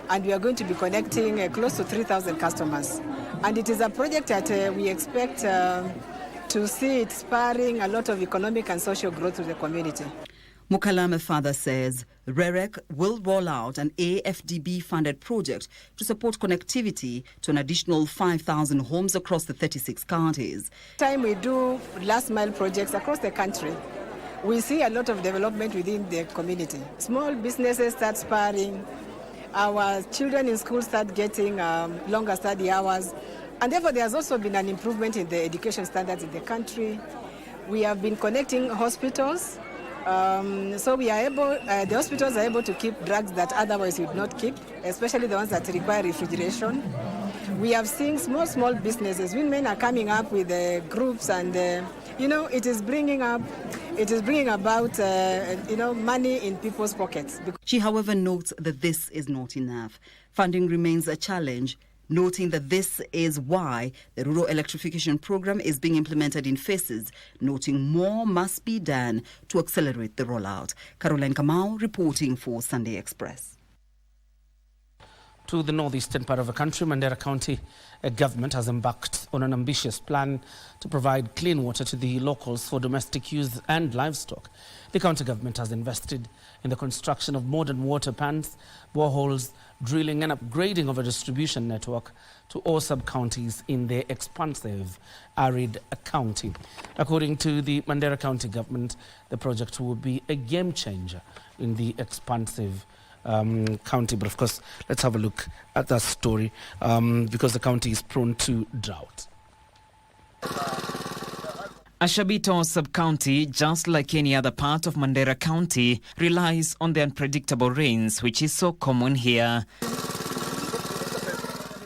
and we are going to be connecting close to 3,000 customers. And it is a project that we expect to see it spurring a lot of economic and social growth to the community. Mukalame further says REREC will roll out an AFDB-funded project to support connectivity to an additional 5,000 homes across the 36 counties. Time we do last-mile projects across the country, we see a lot of development within the community. Small businesses start spurring, our children in school start getting longer study hours, and therefore there has also been an improvement in the education standards in the country. We have been connecting hospitals, so we are able, the hospitals are able to keep drugs that otherwise would not keep, especially the ones that require refrigeration. We have seen small businesses. Women are coming up with groups, and it is bringing about money in people's pockets. She, however, notes that this is not enough. Funding remains a challenge, noting that this is why the rural electrification program is being implemented in phases, noting more must be done to accelerate the rollout. Caroline Kamau reporting for Sunday Express. To the northeastern part of the country, Mandera County government has embarked on an ambitious plan to provide clean water to the locals for domestic use and livestock. The county government has invested in the construction of modern water pans, boreholes, drilling and upgrading of a distribution network to all sub-counties in the expansive arid county. According to the Mandera County government, the project will be a game changer in the expansive county. But of course, let's have a look at that story because the county is prone to drought. Ashabito sub-county, just like any other part of Mandera County, relies on the unpredictable rains, which is so common here.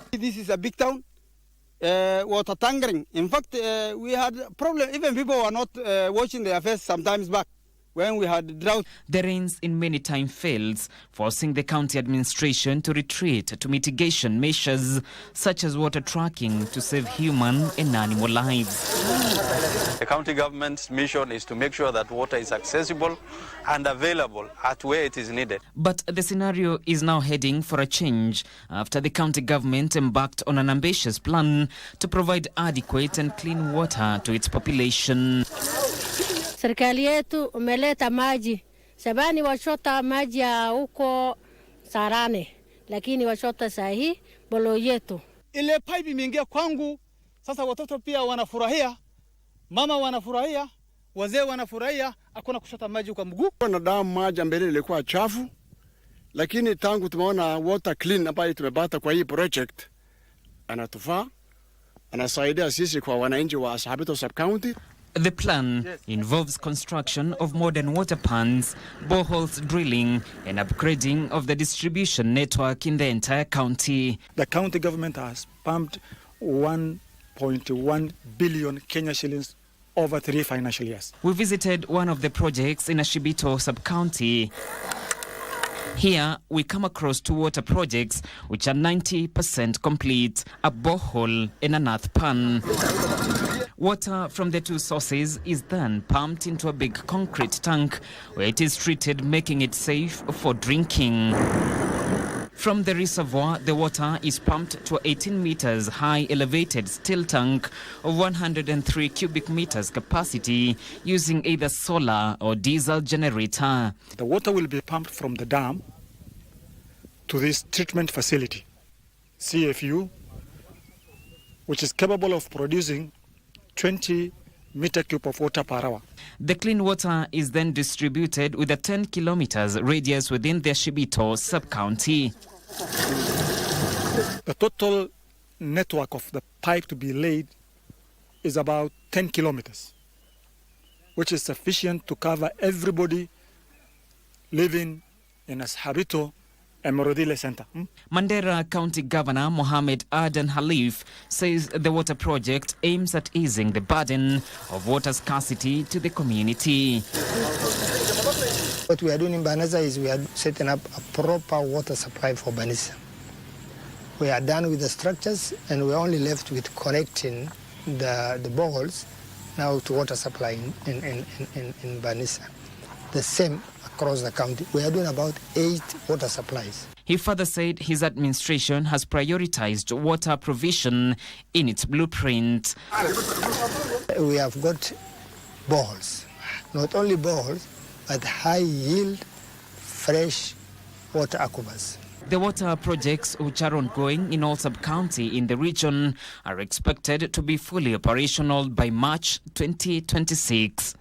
This is a big town, water tangering. In fact, we had a problem. Even people were not watching their face sometimes back when we had drought. The rains in many times fails, forcing the county administration to retreat to mitigation measures such as water tracking to save human and animal lives. The county government's mission is to make sure that water is accessible and available at where it is needed. But the scenario is now heading for a change after the county government embarked on an ambitious plan to provide adequate and clean water to its population. Serikali yetu umeleta maji. Sabani wachota maji ya huko Sarane, lakini wachota sahi bolo yetu. Ile pipe imeingia kwangu, sasa watoto pia wanafurahia, mama wanafurahia, wazee wanafurahia, hakuna kushota maji kwa mguu. Na damu maji mbele ilikuwa chafu, lakini tangu tumeona water clean ambayo tumepata kwa hii project, anatufaa, anasaidia sisi kwa wananchi wa Ashabito sub-county. The plan involves construction of modern water pans, boreholes drilling and upgrading of the distribution network in the entire county. The county government has pumped 1.1 billion Kenya shillings over 3 financial years. We visited one of the projects in Ashibito sub-county. Here, we come across two water projects which are 90% complete, a borehole and an earth pan. Water from the two sources is then pumped into a big concrete tank where it is treated, making it safe for drinking. From the reservoir, the water is pumped to an 18 meters high elevated steel tank of 103 cubic meters capacity using either solar or diesel generator. The water will be pumped from the dam to this treatment facility, CFU, which is capable of producing 20 meter cube of water per hour. The clean water is then distributed with a 10 kilometers radius within the Ashibito sub-county. The total network of the pipe to be laid is about 10 kilometers, which is sufficient to cover everybody living in Ashabito Morodile Center. Mandera County Governor Mohammed Adan Halif says the water project aims at easing the burden of water scarcity to the community. What we are doing in Banisa is we are setting up a proper water supply for Banisa. We are done with the structures and we're only left with connecting the boreholes now to water supply in Banisa. The same across the county. We are doing about 8 water supplies. He further said his administration has prioritized water provision in its blueprint. We have got boreholes, not only boreholes, but high-yield, fresh water aquifers. The water projects, which are ongoing in all sub-county in the region, are expected to be fully operational by March 2026.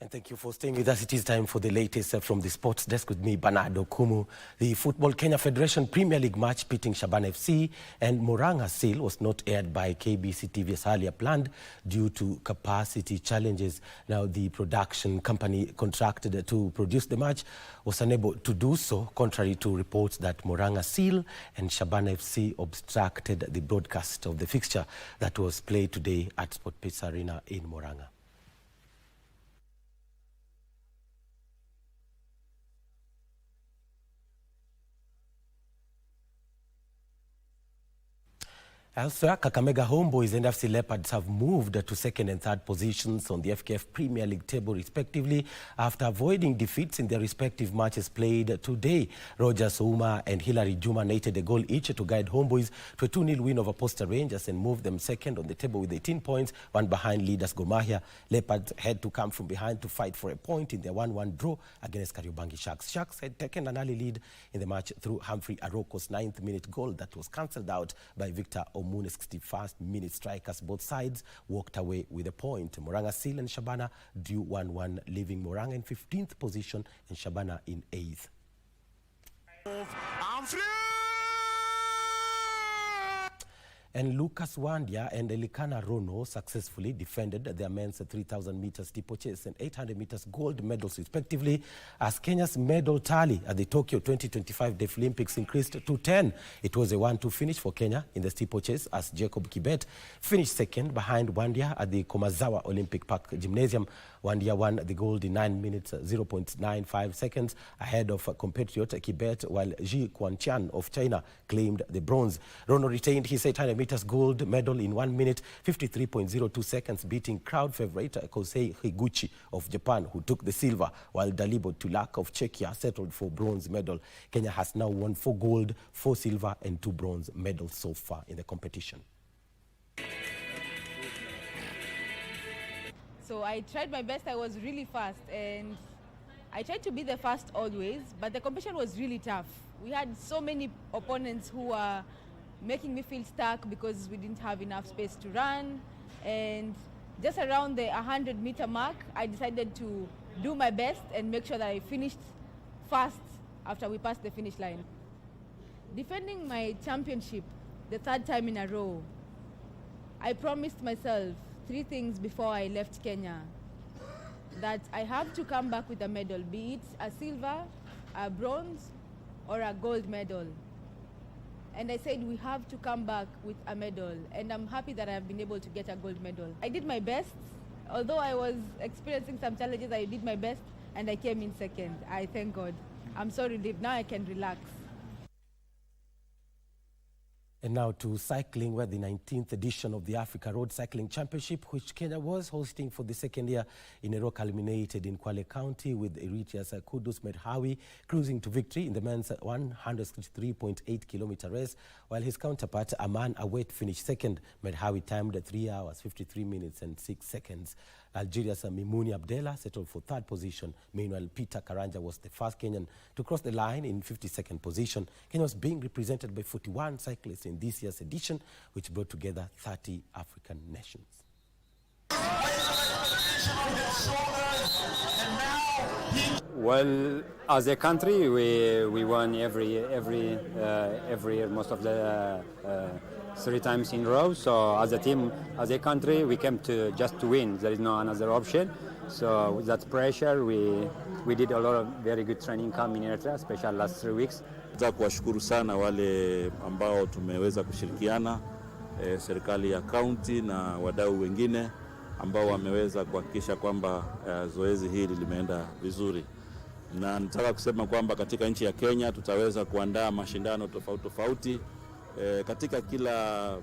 And thank you for staying with us. It is time for the latest from the sports desk with me, Bernardo Kumu. The Football Kenya Federation Premier League match pitting Shabana FC and Moranga Seal was not aired by KBC TV as earlier planned due to capacity challenges. Now, the production company contracted to produce the match was unable to do so, contrary to reports that Moranga Seal and Shabana FC obstructed the broadcast of the fixture that was played today at SportPesa Arena in Moranga. Elsewhere, Kakamega Homeboys and FC Leopards have moved to 2nd and 3rd positions on the FKF Premier League table respectively after avoiding defeats in their respective matches played today. Roger Souma and Hilary Juma netted a goal each to guide Homeboys to a 2-0 win over Posta Rangers and move them 2nd on the table with 18 points, one behind leaders Gor Mahia. Leopards had to come from behind to fight for a point in their 1-1 draw against Kariobangi Sharks. Sharks had taken an early lead in the match through Humphrey Aroko's 9th-minute goal that was cancelled out by Victor Omune's 61st minute. Strikers both sides walked away with a point. Moranga Seal and Shabana drew 1-1, leaving Moranga in 15th position and Shabana in 8th. And Lucas Wandia and Elikana Rono successfully defended their men's 3,000 meters steeplechase and 800 meters gold medals respectively as Kenya's medal tally at the Tokyo 2025 Deaflympics increased to 10. It was a 1-2 finish for Kenya in the steeplechase as Jacob Kibet finished 2nd behind Wandia at the Komazawa Olympic Park Gymnasium. Wandia won the gold in 9 minutes 0.95 seconds ahead of compatriot Kibet, while Ji Quantian of China claimed the bronze. Rono retained his 800 meters gold medal in 1 minute 53.02 seconds, beating crowd favorite Kosei Higuchi of Japan, who took the silver, while Dalibo Tulak of Czechia settled for bronze medal. Kenya has now won 4 gold, 4 silver and 2 bronze medals so far in the competition. So I tried my best. I was really fast and I tried to be the first always, but the competition was really tough. We had so many opponents who were making me feel stuck because we didn't have enough space to run. And just around the 100-meter mark, I decided to do my best and make sure that I finished fast after we passed the finish line. Defending my championship the 3rd time in a row, I promised myself 3 things before I left Kenya. That I have to come back with a medal, be it a silver, a bronze, or a gold medal. And I said we have to come back with a medal, and I'm happy that I have been able to get a gold medal. I did my best. Although I was experiencing some challenges, I did my best, and I came in 2nd. I thank God. I'm so relieved. Now I can relax. And now to cycling, where the 19th edition of the Africa Road Cycling Championship, which Kenya was hosting for the 2nd year in a row, culminated in Kwale County with Eritrea's Kudus Medhawi cruising to victory in the men's 163.8-kilometer race, while his counterpart Aman Awet finished 2nd. Medhawi timed 3 hours, 53 minutes and 6 seconds. Algeria's Mimouni Abdella settled for 3rd position. Meanwhile, Peter Karanja was the first Kenyan to cross the line in 52nd position. Kenya was being represented by 41 cyclists in this year's edition, which brought together 30 African nations. Well, as a country, we won every year, most of the 3 times in a row. So as a team, as a country, we came to just to win. There is no another option. So with that pressure, we did a lot of very good training camp in Eritrea, especially last 3 weeks. Nataka kuwashukuru sana wale ambao tumeweza kushirikiana, serikali ya kaunti na wadau wengine ambao wameweza kuhakikisha kwamba zoezi hili limeenda vizuri. Na nataka kusema kwamba katika nchi ya Kenya tutaweza kuandaa mashindano tofauti katika kila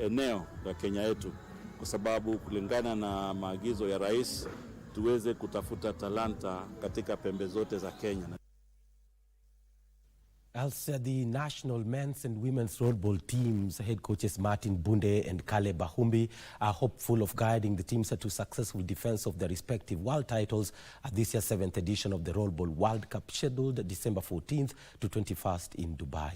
eneo la Kenya yetu, kwa sababu kulingana na maagizo ya rais tuweze kutafuta talanta katika pembe zote za Kenya. Also, the national men's and women's rollball teams, head coaches Martin Bunde and Kale Bahumbi, are hopeful of guiding the teams to successful defense of their respective world titles at this year's 7th edition of the Rollball World Cup, scheduled December 14th to 21st in Dubai.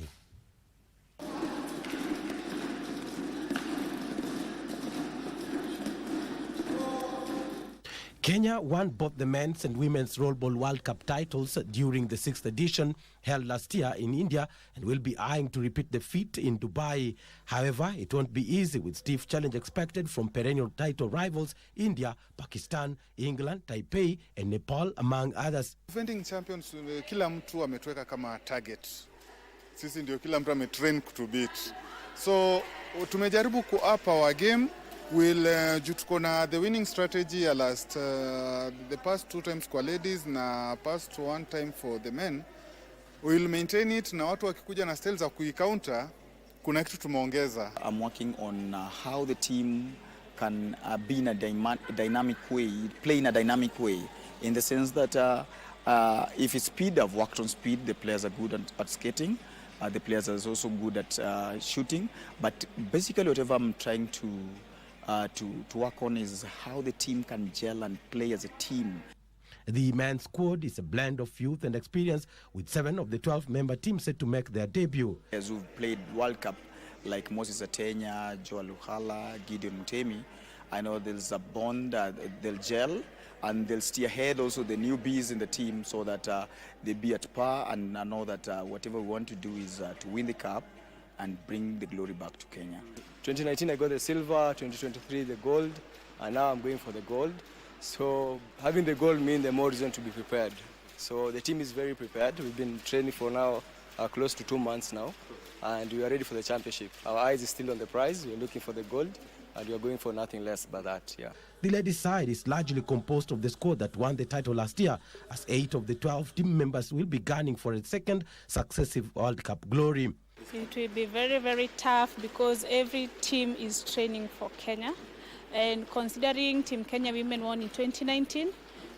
Kenya won both the men's and women's Rollball World Cup titles during the 6th edition held last year in India and will be eyeing to repeat the feat in Dubai. However, it won't be easy, with stiff challenge expected from perennial title rivals India, Pakistan, England, Taipei and Nepal, among others. Defending champions, kila mtu ametuweka kama target. Sisi ndio kila mtu ametrain to beat. So tumejaribu ku-up our game. Tuko na the winning strategy ya the past 2 times kwa ladies na past 1 time for the men. We'll maintain it, na watu wakikuja na styles za kuicounter kuna kitu tumeongeza. I'm working on how the team can be in a dynamic way, play in a dynamic way, in the sense that if it's speed, I've worked on speed. The players are good at skating. The players are also good at shooting. But basically whatever I'm trying to work on is how the team can gel and play as a team. The men's squad is a blend of youth and experience, with 7 of the 12-member teams set to make their debut. As we've played World Cup, like Moses Atenya, Joel Luhala, Gideon Mutemi, I know there's a bond, they'll gel, and they'll steer ahead also the newbies in the team, so that they'll be at par, and I know that whatever we want to do is to win the cup and bring the glory back to Kenya. 2019 I got the silver, 2023 the gold, and now I'm going for the gold. So having the gold means the more reason to be prepared. So the team is very prepared. We've been training for now close to 2 months now, and we are ready for the championship. Our eyes is still on the prize. We're looking for the gold, and we are going for nothing less but that. Yeah. The ladies' side is largely composed of the squad that won the title last year, as 8 of the 12 team members will be gunning for a second successive World Cup glory. It will be very, very tough because every team is training for Kenya. And considering Team Kenya Women won in 2019,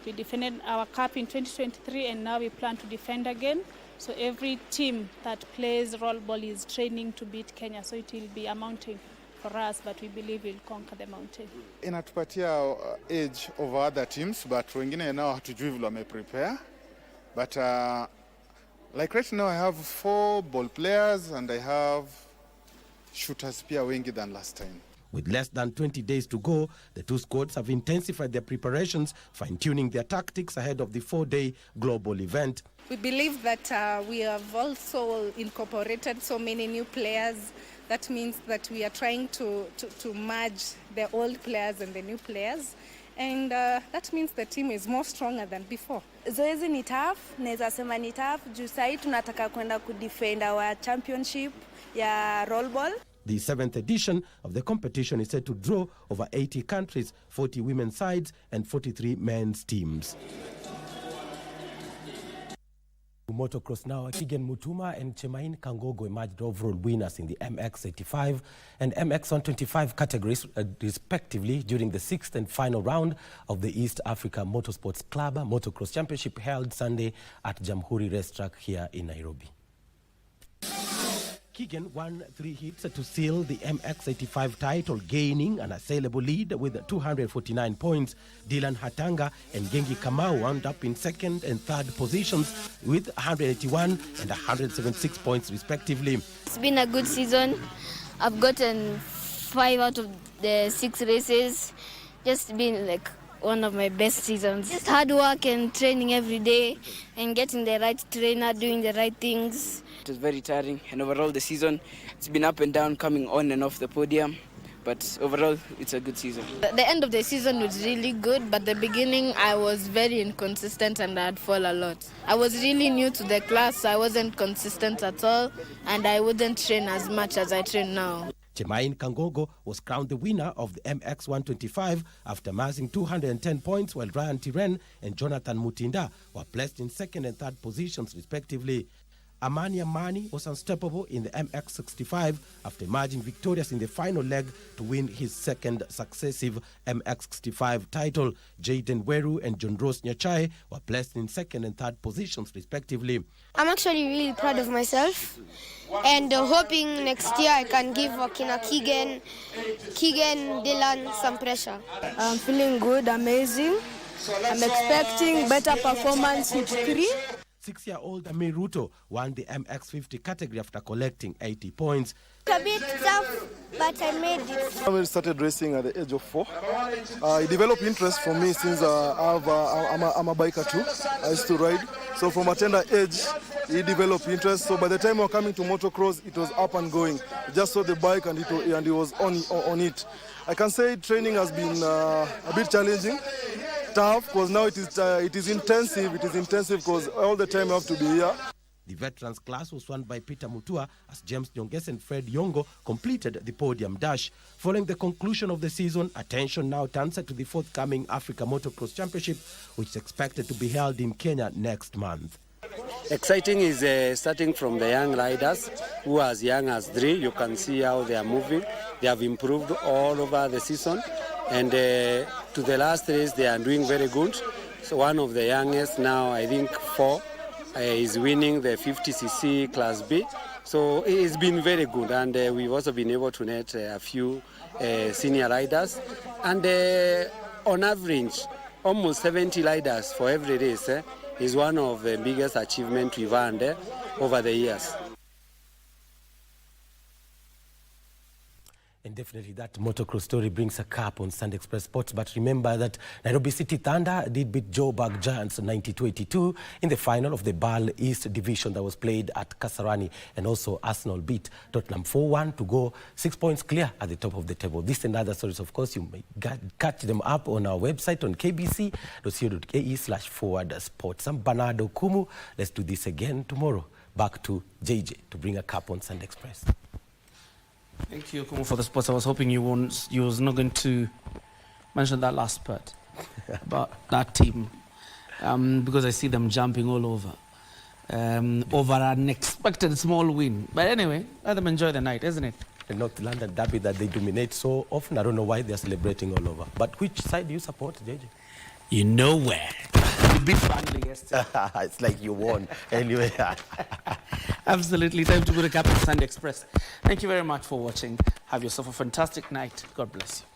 we defended our cup in 2023, and now we plan to defend again. So every team that plays rollball is training to beat Kenya. So it will be a mountain for us, but we believe we'll conquer the mountain. Inatupatia edge over other teams, but wengine nao hatujui vile wameprepare. But like right now I have 4 ball players and I have shooters pia wengi than last time. With less than 20 days to go, the 2 squads have intensified their preparations, fine-tuning their tactics ahead of the 4-day global event. We believe that we have also incorporated so many new players. That means that we are trying to merge the old players and the new players. And that means the team is more stronger than before. Zoezi ni tough, naweza sema ni tough. Juu sahi tunataka kwenda kudefend our championship ya rollball. The 7th edition of the competition is set to draw over 80 countries, 40 women's sides and 43 men's teams. Motocross now, Kigen Mutuma and Chemain Kangogo emerged overall winners in the MX-85 and MX-125 categories, respectively, during the 6th and final round of the East Africa Motorsports Club Motocross Championship held Sunday at Jamhuri Racetrack here in Nairobi. Keegan won 3 hits to seal the MX-85 title, gaining an assailable lead with 249 points. Dylan Hatanga and Gengi Kamau wound up in 2nd and 3rd positions with 181 and 176 points respectively. It's been a good season. I've gotten 5 out of the 6 races. Just been like one of my best seasons. Just hard work and training every day and getting the right trainer, doing the right things. It was very tiring, and overall the season, it's been up and down, coming on and off the podium, but overall it's a good season. The end of the season was really good, but the beginning I was very inconsistent and I'd fall a lot. I was really new to the class, so I wasn't consistent at all, and I wouldn't train as much as I train now. Chemain Kangogo was crowned the winner of the MX 125 after amassing 210 points, while Ryan Tiren and Jonathan Mutinda were placed in second and third positions respectively. Amani Amani was unstoppable in the MX65 after emerging victorious in the final leg to win his second successive MX65 title. Jaden Weru and John Rose Nyachai were placed in second and third positions respectively. I'm actually really proud of myself and hoping next year I can give Wakina Keegan, Dylan some pressure. I'm feeling good, amazing. I'm expecting better performance with 3. 6-year-old Amir Ruto won the MX50 category after collecting 80 points. It's a bit tough, but I made it. I started racing at the age of 4. It developed interest for me since I'm a biker too. I used to ride. So from a tender age, it developed interest. So by the time we were coming to motocross, it was up and going. I just saw the bike and it was on it. I can say training has been a bit challenging. Tough because now it is intensive. It is intensive because all the time you have to be here. The veterans class was won by Peter Mutua as James Nyonges and Fred Yongo completed the podium dash. Following the conclusion of the season, attention now turns to the forthcoming Africa Motocross Championship, which is expected to be held in Kenya next month. Exciting is starting from the young riders who are as young as 3. You can see how they are moving. They have improved all over the season. And to the last race, they are doing very good. So one of the youngest now, I think 4, is winning the 50cc Class B. So it's been very good. And we've also been able to net a few senior riders. And on average, almost 70 riders for every race is one of the biggest achievements we've earned over the years. And definitely that motocross story brings a cap on Sunday Express Sports. But remember that Nairobi City Thunder did beat Joburg Giants 90-82 in the final of the BAL East Division that was played at Kasarani. And also Arsenal beat Tottenham 4-1 to go 6 points clear at the top of the table. This and other stories, of course, you may catch them up on our website on kbc.co.ke/forward-sports. I'm Bernardo Kumu. Let's do this again tomorrow. Back to JJ to bring a cap on Sunday Express. Thank you, Kumu, for the sports. I was hoping you was not going to mention that last part about that team, because I see them jumping all over an expected small win. But anyway, let them enjoy the night, isn't it? The North London derby that they dominate so often, I don't know why they're celebrating all over. But which side do you support, JJ? You know where. You beat Burnley yesterday. It's like you won. Anyway. Absolutely. Time to put a cap on Sunday Express. Thank you very much for watching. Have yourself a fantastic night. God bless you.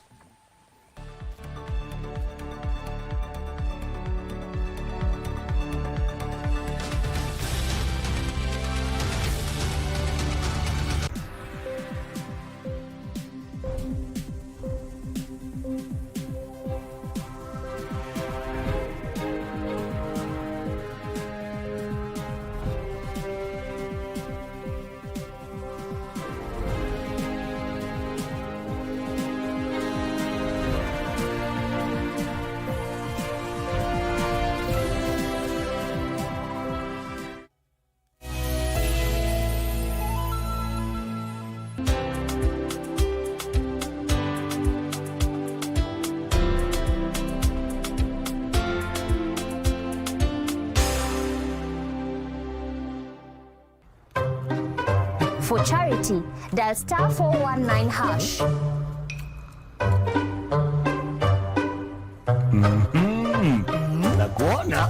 For charity, dial *419 hash. Nakuona.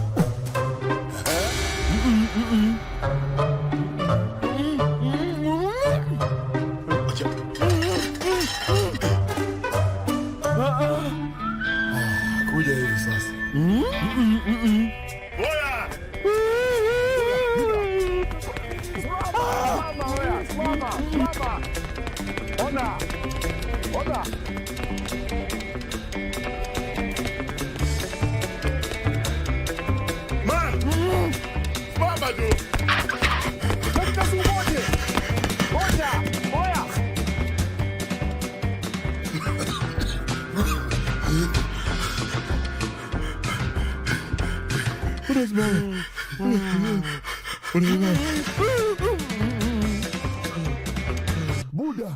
Kuja hivi sasa. Buddha.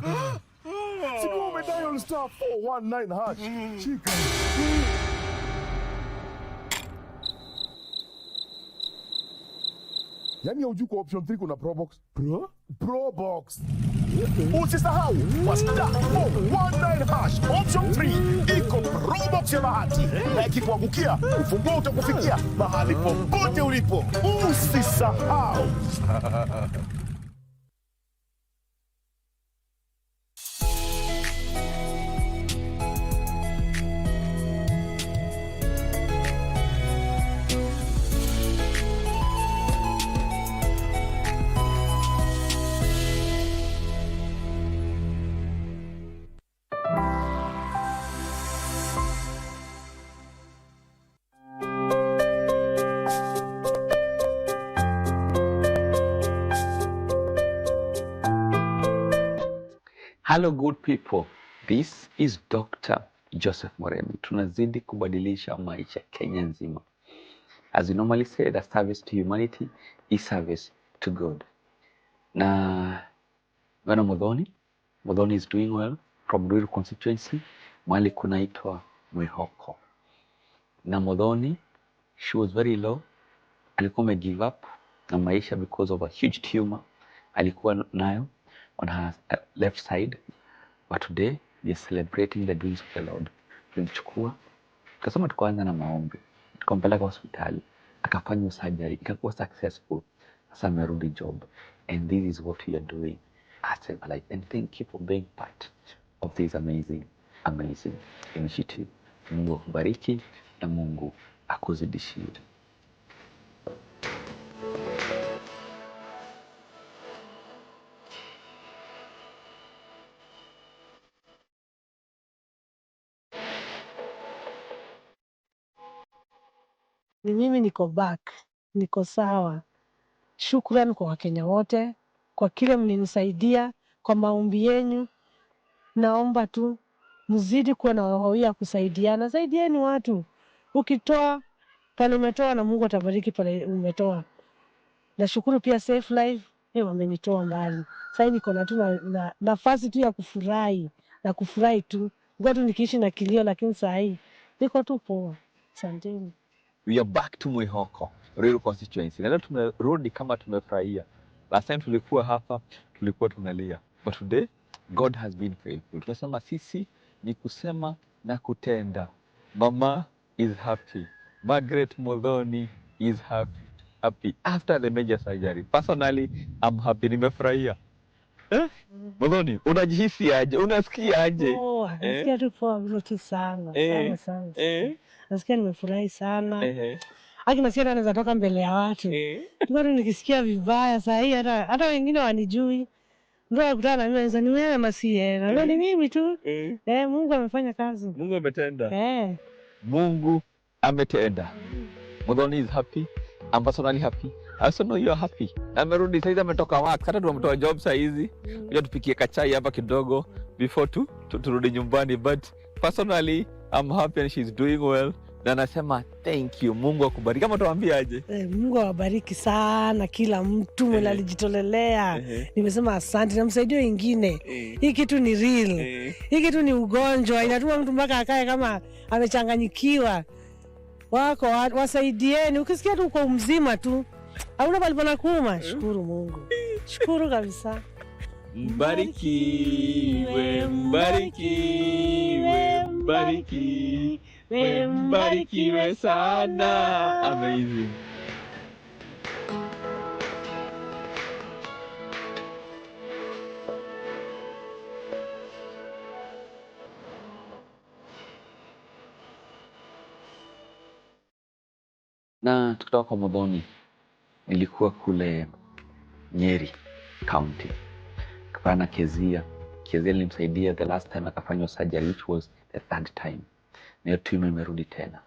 Siku umedial star 419 hash. Chika. Yani hujui kwa option 3 kuna Pro Box. Pro Box. Usisahau kwa star 419 hash option 3 iko Pro Box ya bahati. Na ikikuangukia ufunguo utakufikia mahali popote ulipo. Usisahau. Hello good people, this is Dr. Joseph Moremi. Tunazidi kubadilisha maisha Kenya nzima. As we normally say, that service to humanity is service to God. Na Bwana Muthoni is doing well from Ruiru constituency, mahali kunaitwa Mwihoko. Na Muthoni, she was very low, alikuwa give up na maisha because of a huge tumor alikuwa nayo on her left side. But today, we are celebrating the doings of the Lord. Tulimchukua, tukasema tukaanza na maombi, tukampeleka hospitali, akafanya surgery, ikakuwa successful. Sasa amerudi job. And this is what we are doing as a life. And thank you for being part of this amazing initiative. Mungu akubariki na Mungu akuzidishie. Ni mimi niko back, niko sawa. Shukrani kwa Wakenya wote, kwa kile mlinisaidia, kwa maombi yenu. Naomba tu mzidi kuwa na roho ya kusaidiana. Saidieni watu. Ukitoa pale umetoa na Mungu atabariki pale umetoa. Nashukuru pia Safe Life, wamenitoa mbali. Sasa niko na tu na nafasi tu ya kufurahi, na kufurahi tu. Ngoja tu nikiishi na kilio, lakini sasa niko tu poa. Asanteni. We are back to Mwihoko, Ruiru constituency. Na leo tumerudi kama tumefurahia. Last time tulikuwa hapa, tulikuwa tunalia. But today, God has been faithful. Tunasema sisi ni kusema na kutenda. Mama is happy. Margaret Muthoni is happy. After the major surgery. Personally, I'm happy. Nimefurahia. Muthoni, unajihisi aje? Unasikia aje? Nasikia tu poa vizuri sana. Sana. Nasikia nimefurahi sana. Haki nasikia naweza toka mbele ya watu. Bado nikisikia vibaya saa hii hata wengine wanijui. Ndio kukutana na mimi anza ni wewe Masie. Na ni mimi tu. Mungu amefanya kazi. Mungu ametenda. Mungu ametenda. Muthoni is happy. I'm personally happy. I also know you are happy. Amerudi saizi ametoka work. Hata tumetoa job saizi. Kuja tupikie kachai hapa kidogo before turudi nyumbani. But personally, I'm happy and she's doing well. Na nasema thank you. Mungu akubariki. Kama tuambie aje? Mungu awabariki sana kila mtu mwenye alijitolelea. Nimesema asante na msaidio wengine. Hii kitu ni real. Hii kitu ni ugonjwa. Inatuma mtu mpaka akae kama amechanganyikiwa. Wako wasaidieni. Ukisikia tu uko mzima tu, hauna palipo na kuuma, shukuru Mungu. Shukuru kabisa. Mbarikiwe, mbarikiwe, mbarikiwe. Mbarikiwe sana. Amazing. Na tukitoka kwa Muthoni, nilikuwa kule Nyeri County. Kapana Kezia nilimsaidia the last time akafanywa surgery, which was the third time. Na hiyo tumor imerudi tena.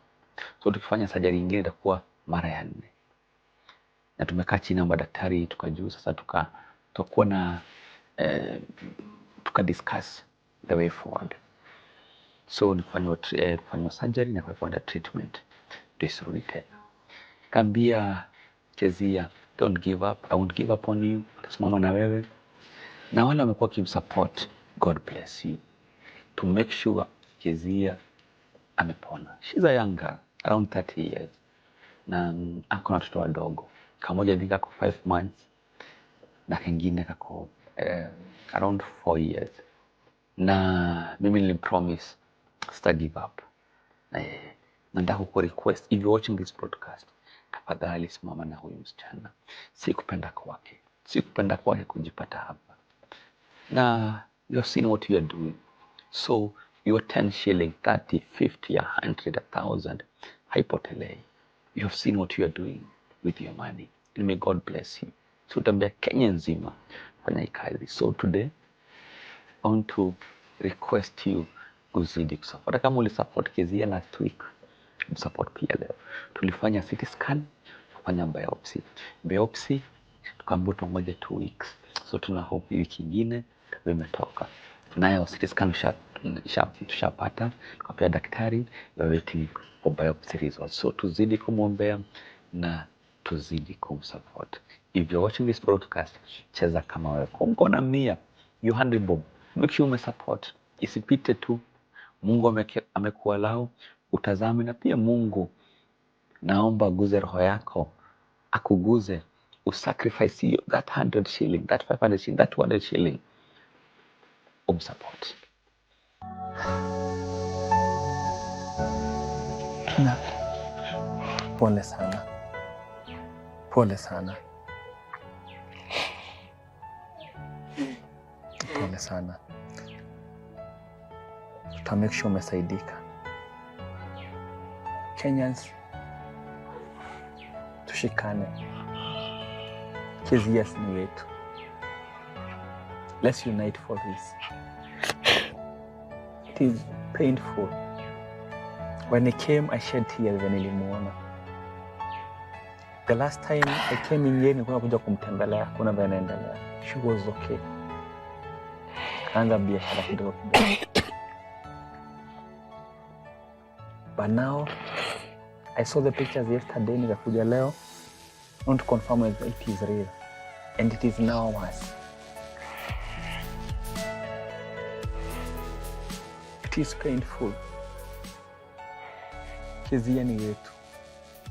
So tukifanya surgery nyingine itakuwa mara ya 4. Na tumekaa chini na madaktari tukajua sasa tutakuwa na discuss the way forward. So nikafanywa surgery na kufanya treatment. Tuisirudi tena. Kambia Kezia, don't give up. I won't give up on you. Tasimama na wewe. Na wale wamekuwa kimsupport, God bless you. to make sure Kezia amepona. She's a young girl, around 30 years. Na ako na watoto wadogo. Kamoja dhika kwa 5 months na kengine kako around 4 years. Na mimi nilipromise sita give up. Na nataka ku request, if you're watching this broadcast, tafadhali simama na huyu msichana. Sikupenda kwake kujipata hapa. Na you've seen what you are doing. So your 10 shilling, 30, 50, 100, 1,000, haipotelei. You have seen what you are doing with your money. And may God bless you. So utambia Kenya nzima fanya kazi. So today, I want to request you uzidi kusupport. Kama ulisupport Kezia last week, support pia leo. Tulifanya CT scan, kufanya biopsy. Biopsy, tukaambiwa tungoje 2 weeks. So tuna hope wiki nyingine vimetoka. Tunayo CT scan tushapata, tukapea daktari, we are waiting for biopsy results. So tuzidi kumwombea na tuzidi kumsupport. If you're watching this broadcast, cheza kama wewe. Uko na 100, you 100 bob. Make sure umesupport. Isipite tu. Mungu amekuallow utazame, na pia Mungu naomba aguze roho yako, akuguze, usacrifice you, that 100 shilling, that 500 shilling, that 200 shilling, umsupport. Na pole sana, pole sana, pole sana. To make sure umesaidika. Kenyans, tushikane. Kezia ni wetu. Let's unite for this. It is painful. When he came, I shed tears when nilimuona. The last time I came in here, nilikuwa kuja kumtembelea, kuna vile anaendelea. She was okay. Kaanza biashara kidogo kidogo. But now, I saw the pictures yesterday, nikakuja leo. I want to confirm whether it is real. And it is now worse. It is painful. Kezia ni wetu.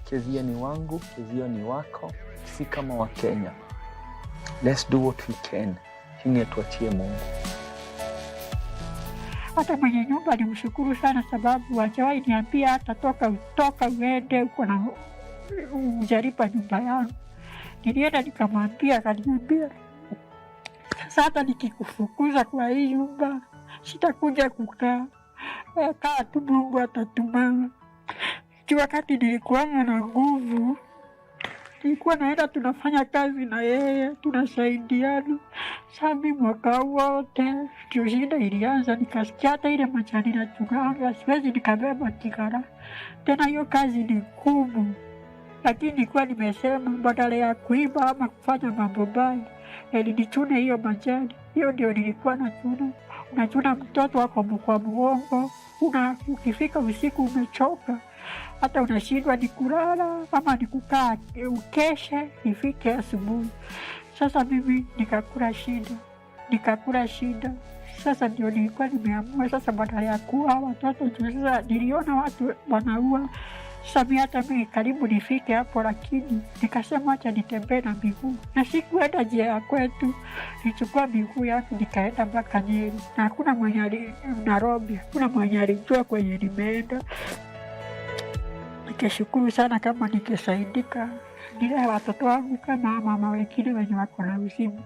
Kezia ni wangu, Kezia ni wako. Si kama wa Kenya. Let's do what we can. Hini tuachie Mungu. Hata mwenye nyumba nimshukuru sana, sababu wachawahi niambia hata toka uende uko na ujaripa nyumba yangu. Nilienda nikamwambia, akaniambia sasa hata nikikufukuza kwa hii nyumba sitakuja kukaa. Kaa tu, Mungu atatumana. Wakati nilikuwa na nguvu, nilikuwa naenda tunafanya kazi na yeye, tunasaidiana. Sami mwaka wote, ndio shida ilianza, nikasikia hata ile majani na chunganga, siwezi nikabeba kigara. Tena hiyo kazi ni ngumu. Lakini nilikuwa nimesema badala ya kuiba ama kufanya mambo mbaya, nilichuna hiyo majani. Hiyo ndio nilikuwa nachuna. Unachuna mtoto wako kwa mgongo, ukifika usiku umechoka. Hata unashindwa ni kulala ama ni kukaa ukeshe ifike asubuhi. Sasa mimi nikakula shida. Sasa ndio nilikuwa nimeamua sasa badala ya kuua watoto. Sasa niliona watu wanaua. Sasa hata mimi karibu nifike hapo, lakini nikasema acha nitembee na miguu. Na sikuenda njia ya kwetu, nichukua miguu yangu nikaenda mpaka Nyeri. Na hakuna mwenye Nairobi, hakuna mwenye alijua kwenye nimeenda. Nikashukuru sana kama ningesaidika nile watoto wangu kama mama wengine wenye wako na uzima.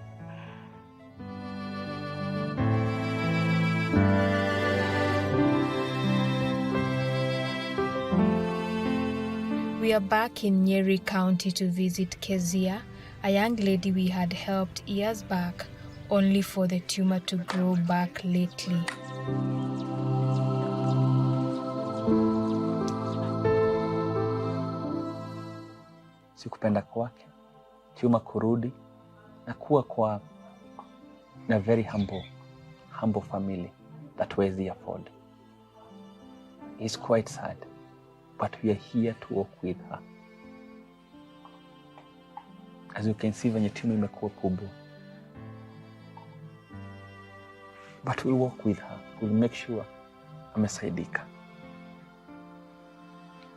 We are back in Nyeri County to visit Kezia, a young lady we had helped years back, only for the tumor to grow back lately. Sikupenda kwake, tumor kurudi, na kuwa kwa a very humble family that we afford. It's quite sad. But we are here to walk with her. As you can see, venye timu imekuwa kubwa. but we'll walk with her. We'll make sure amesaidika.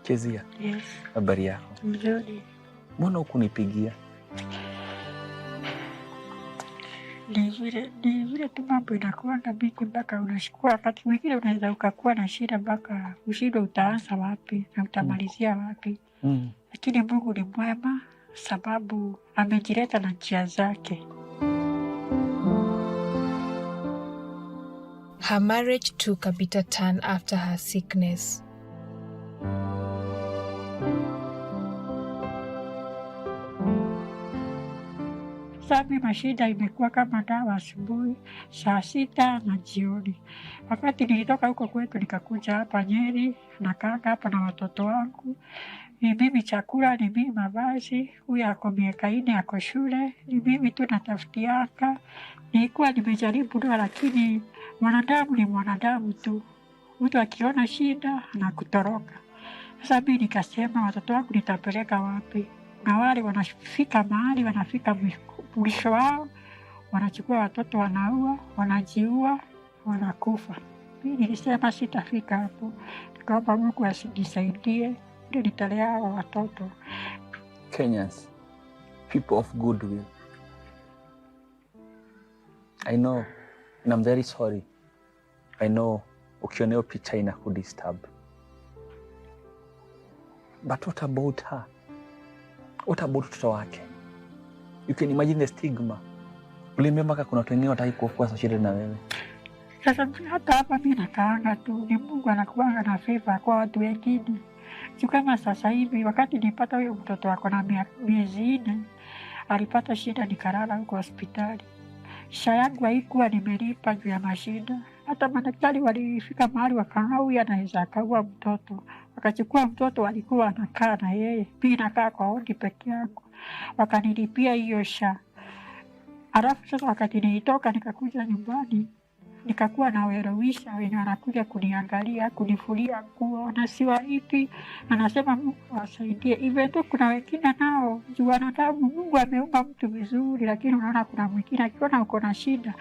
Kezia. Yes. Habari yako? Mzuri. Mbona hukunipigia? Ni vile tu mambo inakuanga mingi mpaka unashukua. Wakati mwingine unaweza ukakuwa na shida mpaka ushindwe utaanza wapi na utamalizia wapi. Lakini Mungu ni mwema sababu amejileta na njia zake. Her marriage took a bitter turn after her sickness. Sasa mashida imekuwa kama dawa asubuhi, saa 6 na jioni. Wakati nilitoka huko kwetu nikakuja hapa Nyeri, nakaa hapa na watoto wangu. Ni mimi chakula, ni mimi mavazi, huyu ako miaka 4 ako shule, ni mimi tu natafutiaka. Nilikuwa nimejaribu ndoa lakini mwanadamu ni mwanadamu tu. Mtu akiona shida anakutoroka. Sasa mimi nikasema watoto wangu nitapeleka wapi? Na wale wanafika mahali, wanafika mwisho wao, wanachukua watoto wanaua, wanajiua, wanakufa. Mimi nilisema sitafika hapo. Nikaomba Mungu asinisaidie, ndio nitalea hao watoto. Kenyans, people of goodwill. I know, and I'm very sorry. I know ukioneo picha inakudisturb. But what about her? What about mtoto wake? You can imagine the stigma. Ulimwambia kuna watu wengine wataki kuokoa sashiri na wewe. Sasa hata hapa mimi nakaanga tu, ni Mungu anakuanga na favor kwa watu wengine. Si kama sasa hivi wakati nilipata huyo mtoto wako na miezi 4, alipata shida nikalala huko hospitali. Sha yangu haikuwa nimelipa juu ya mashida. Hata madaktari walifika mahali wakaona huyu anaweza akaua mtoto. Wakachukua mtoto walikuwa wanakaa na yeye. Mimi nakaa kwa wodi peke yangu. Wakanilipia hiyo sha. Alafu sasa wakati nilitoka nikakuja nyumbani, nikakuwa na werowisha wenye wanakuja kuniangalia, kunifulia nguo na siwalipi. Anasema Mungu awasaidie. Even though kuna wengine nao juu wanadamu, Mungu ameumba mtu vizuri, lakini unaona kuna mwingine akiona uko na shida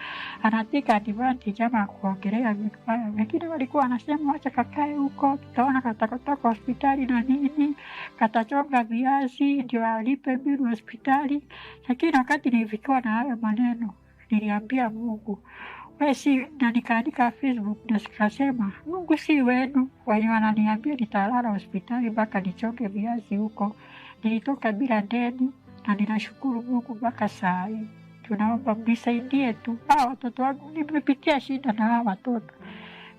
anateka advantage ama kuongelea vitu haya. Wengine walikuwa wanasema acha kakae huko, tutaona katakotoka hospitali na nini, katachonga viazi ndio alipe bill hospitali. Lakini wakati nilifikiwa na hayo maneno, niliambia Mungu na nikaandika Facebook na nikasema Mungu si wenu. Wenye wananiambia nitalala hospitali mpaka nichoke viazi huko. Nilitoka bila deni na ninashukuru Mungu mpaka saa hii. Tunaomba mnisaidie tu. Watoto wangu nimepitia shida na hawa watoto.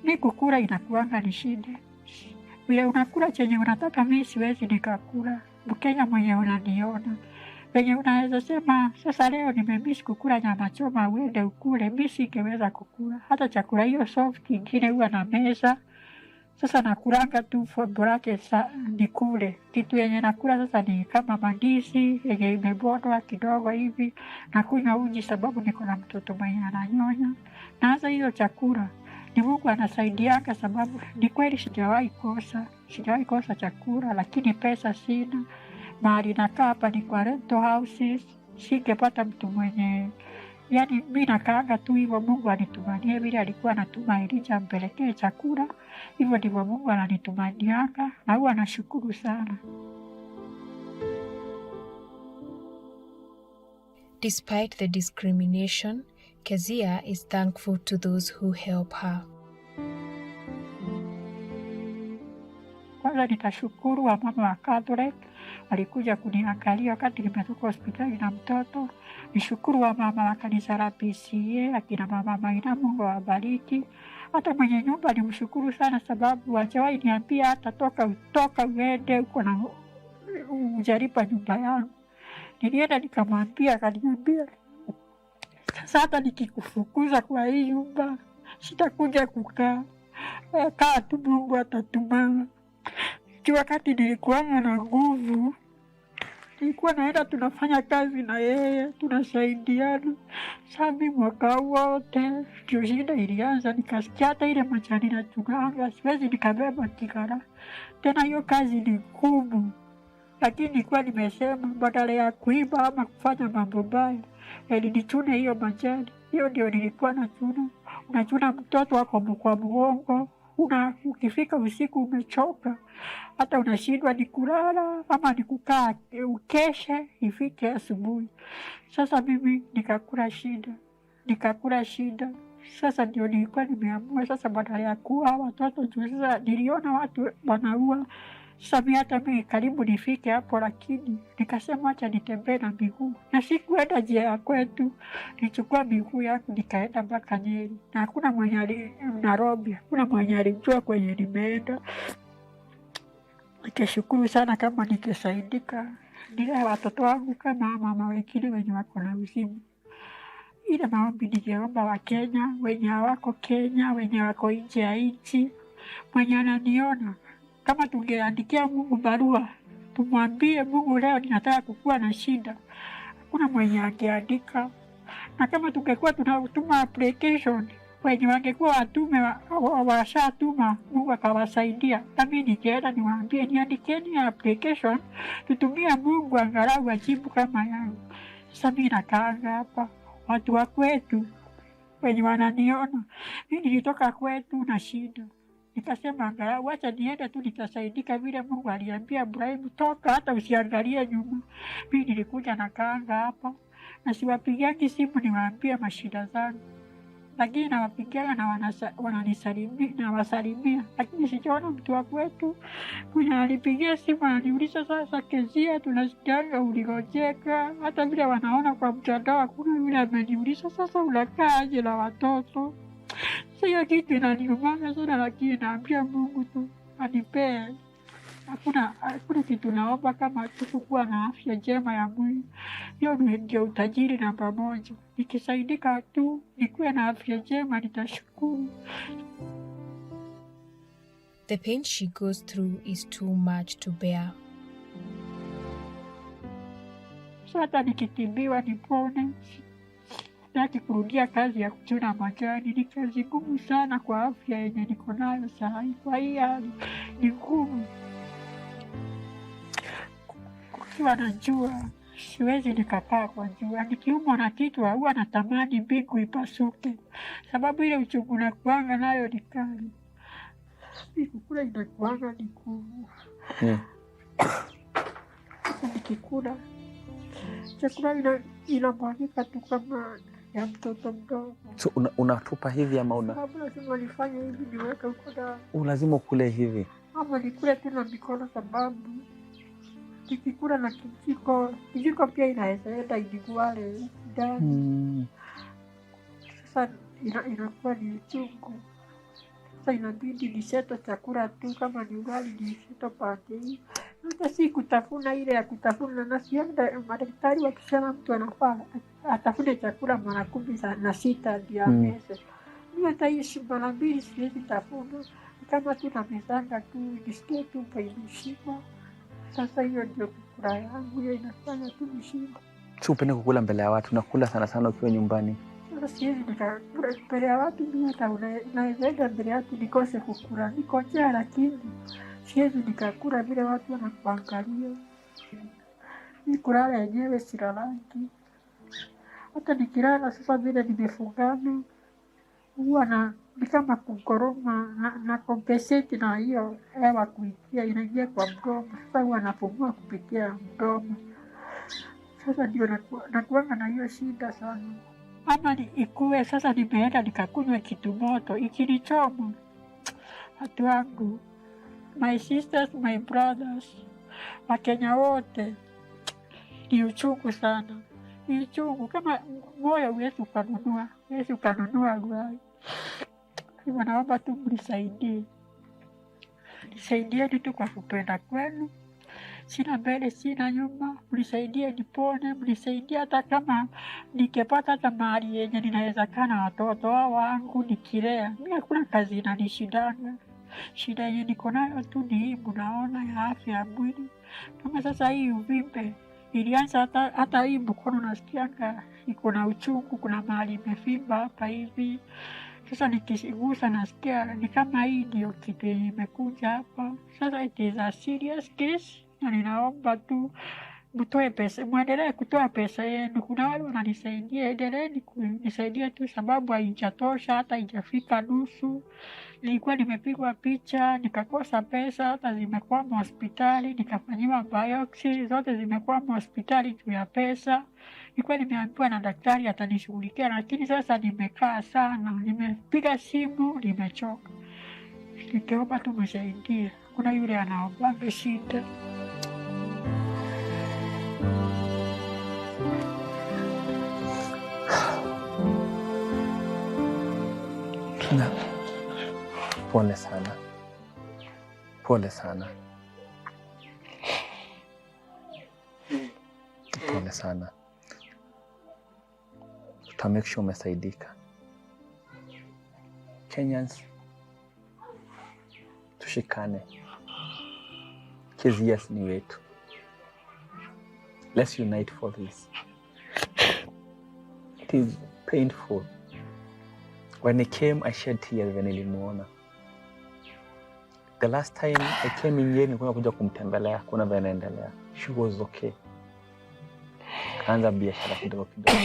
Mimi kukula inakuanga ni shida. Vile unakula chenye unataka mimi siwezi nikakula. Mkenya mwenye unaniona. Venye unaweza sema sasa leo nimemiss kukula nyama choma uende ukule, mimi singeweza kukula. Hata chakula hiyo soft kingine huwa na meza. Sasa nakulanga tu for brackets nikule. Kitu yenye nakula sasa ni kama mandizi yenye imebondwa kidogo hivi. Nakunywa uji sababu niko na mtoto mwenye ananyonya. Na hasa hiyo chakula ni Mungu anasaidianga sababu ni kweli sijawahi kosa chakula, lakini pesa sina. Mahali nakaa hapa ni kwa rental houses, singepata mtu mwenye, yani mimi nakaanga tu hivyo. Mungu anitumanie vile alikuwa anatuma Elijah ampelekee chakula, hivyo ndivyo Mungu ananitumanianga na huwa nashukuru sana. Despite the discrimination, Kezia is thankful to those who help her. Kwanza nitashukuru wamama wa Catholic walikuja kuniangalia wakati nimetoka hospitali na mtoto. Nishukuru wamama wa kanisa la PCA, akina mama Maina, Mungu awabariki. Hata mwenye nyumba nimshukuru sana sababu hajawahi niambia hata toka uende uko na ujaripa nyumba yangu. Nilienda nikamwambia, akaniambia sasa hata nikikufukuza kwa hii nyumba sitakuja kukaa. Kaa tu, Mungu atatuma. Wakati nilikuwa na nguvu, nilikuwa naenda tunafanya kazi na yeye, tunasaidiana. Sasa mwaka wote ndio shida ilianza, nikasikia hata ile majani na tunanga siwezi nikabeba kigara. Tena hiyo kazi ni ngumu, lakini nilikuwa nimesema badala ya kuiba ama kufanya mambo mbaya, ili nichune hiyo majani Hiyo ndio nilikuwa nachuna. Unachuna mtoto wako kwa mgongo, ukifika usiku umechoka, hata unashindwa ni kulala ama ni kukaa ukeshe ifike asubuhi. Sasa mimi nikakula shida. Sasa ndio nilikuwa nimeamua sasa badala ya kuua watoto juu sasa niliona watu wanaua. Sasa hata mimi karibu nifike hapo, lakini nikasema acha nitembee na miguu. Na sikuenda njia ya kwetu, nichukua miguu yangu nikaenda mpaka Nyeri. Na hakuna mwenye Nairobi, hakuna mwenye alijua kwenye nimeenda. Nikashukuru sana kama ningesaidika nile watoto wangu kama mama wengine wenye wako na uzima. Ile maombi ningeomba wa Kenya, wenye wako Kenya, wenye wako nje ya nchi, mwenye ananiona, kama tungeandikia Mungu barua, tumwambie Mungu leo ninataka kukua na shida, hakuna mwenye angeandika. Na kama tungekuwa tunatuma application, wenye wangekuwa watume washatuma, Mungu akawasaidia. Nami ningeenda niwaambie niandikeni application, tutumie Mungu angalau ajibu kama yangu. Sasa mimi nakaanga hapa, watu wa kwetu wenye wananiona, mimi nilitoka kwetu na shida. Nikasema angalau wacha niende tu nitasaidika vile Mungu aliambia Ibrahim, toka hata usiangalie nyuma. Mimi nilikuja nakaanga hapa, na siwapigiangi simu niwaambie mashida zangu. Lakini nawapigiana na wananisalimia na wasalimia, lakini sijaona mtu wa kwetu mwenye alipigia simu ananiuliza sasa Kezia tunasikianga uligojeka. Hata vile wanaona kwa mtandao hakuna yule ameniuliza sasa unakaa aje na watoto. Sio kitu inaniuma sana, lakini naambia Mungu tu anipee. Hakuna kitu naomba kama kuwa na afya njema ya mwili. Hiyo ndio utajiri namba moja. Nikisaidika tu nikuwe na afya njema nitashukuru. The pain she goes through is too much to bear. Sasa nikitimbiwa nipone. Sitaki kurudia kazi ya kuchuna majani. Ni kazi ngumu sana kwa afya yenye niko nayo saa hii. Kwa hii hali ni ngumu. Kukiwa na jua, siwezi nikakaa kwa jua. Nikiumwa na kichwa huwa natamani mbingu ipasuke, sababu ile uchungu nakuanga nayo ni kali. Kukula inakuanga ni ngumu. Nikikula chakula inamwagika tu kama ya mtoto mdogo. So unatupa hivi ama Sababu lazima nifanye hivi niweke huko ndani. lazima ukule hivi? Ama nikule tu na mikono, sababu nikikula na kijiko pia inaweza enda iniguale ndani. Sasa inakuwa ni uchungu. Sasa inabidi niseto chakula tu, kama ni ugali niseto pande hii. Hata si kutafuna ile ya kutafuna, na sienda madaktari wakisema mtu anafaa atafune chakula mara 16 ndio ameze. Mimi hata hii mara 2 siwezi tafuna, kama tu namezanga tu nisikie tu nimeshiba. Sasa hiyo ndio kukula yangu, hiyo inafanya tu nishiba. Si upende kukula mbele ya watu, nakula sana sana ukiwa nyumbani. Sasa siwezi nikakula mbele ya watu, mimi hata unaweza mbele ya watu nikose kukula. Niko njaa lakini siwezi nikakula vile watu wanakuangalia. Mimi kulala yenyewe silalangi. Hata nikilala sasa vile nimefungana, huwa ni kama kukoroma na compensate na hiyo hewa kuingia inaingia kwa mdomo. Sasa huwa napumua kupitia mdomo. Sasa ndio nakuanga na hiyo shida sana. Ama ikuwe sasa nimeenda nikakunywa kitu moto ikinichoma, watu wangu, my sisters, my brothers, Wakenya wote, ni uchungu sana. Ni uchungu kama moyo huwezi ukanunua guai. Hivyo naomba tu mnisaidie. Nisaidieni tu kwa kupenda kwenu. Sina mbele, sina nyuma. Mnisaidie nipone, mnisaidie hata kama nikipata hata mahali yenye ninaweza kaa na watoto wangu nikilea. Mimi hakuna kazi inanishindanga. Shida yenye niko nayo tu ni hii mnaona ya afya ya mwili. Kama sasa hii uvimbe ilianza hata hii mkono nasikianga iko na uchungu, kuna mahali imefimba hapa hivi. Sasa nikigusa nasikia ni kama hii ndio kitu imekuja hapa. Sasa it is a serious case, na ninaomba tu mtoe pesa, muendelee kutoa pesa yenu. Kuna wale wananisaidia, endeleeni kunisaidia tu, sababu haijatosha, hata haijafika nusu. Nilikuwa nimepigwa picha nikakosa pesa, hata zimekwama hospitali, nikafanyiwa biopsy, zote zimekwama hospitali juu ya pesa. Nilikuwa nimeambiwa na daktari atanishughulikia, lakini sasa nimekaa sana, nimepiga simu, nimechoka. Nikiomba tu msaidie, kuna yule anaomba shida. Pole sana. Pole sana. Pole sana. Make sure umesaidika. Kenyans, tushikane. KBC ni wetu. Let's unite for this. It is painful. When he came, I shed tears when nilimuona. The last time I came in here, nilikuwa kuja kumtembelea, kuna vile anaendelea. She was okay. Kaanza biashara kidogo kidogo.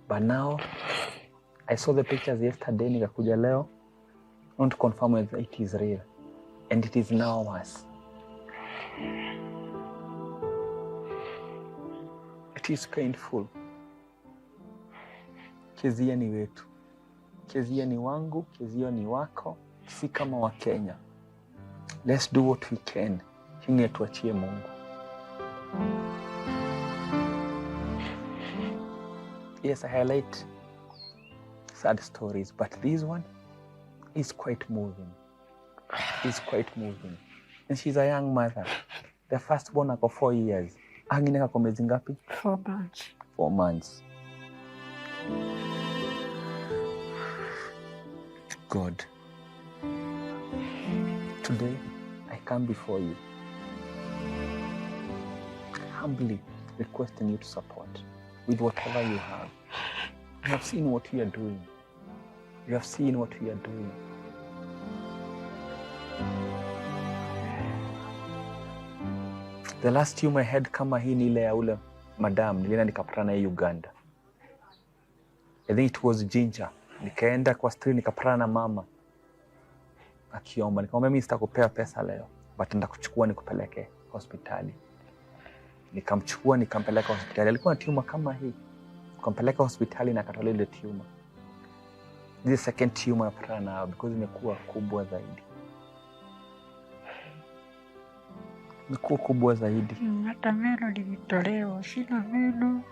But now, I saw the pictures yesterday, nikakuja leo. I want to confirm whether it is real. And it is now worse. It is painful. KBC ni wetu. KBC ni wangu, KBC ni wako, si kama wa Kenya. Let's do what we can. Hii tuachie Mungu. Yes, I highlight sad stories, but this one is quite moving. It's quite moving. And she's a young mother. The firstborn ako 4 years. Angine kako miezi ngapi? 4 months. 4 months. God, today I come before you, humbly requesting you to support with whatever you have. You have seen what we are doing. You have seen what we are doing. The last tumor I had kama hii ni ile ya ule madam, nilienda nikapatana na Uganda. I think it was Ginger. Nikaenda kwa street nikapatana na mama akiomba, nikamwambia mimi sitakupea pesa leo, but nitakuchukua nikupeleke hospitali. Nikamchukua nikampeleka hospitali. Alikuwa na tumor kama hii. Nikampeleka hospitali na akatolewa ile tumor. This second tumor napatana nayo because imekuwa kubwa zaidi. Imekuwa kubwa zaidi. Hata meno lilitolewa, sina meno.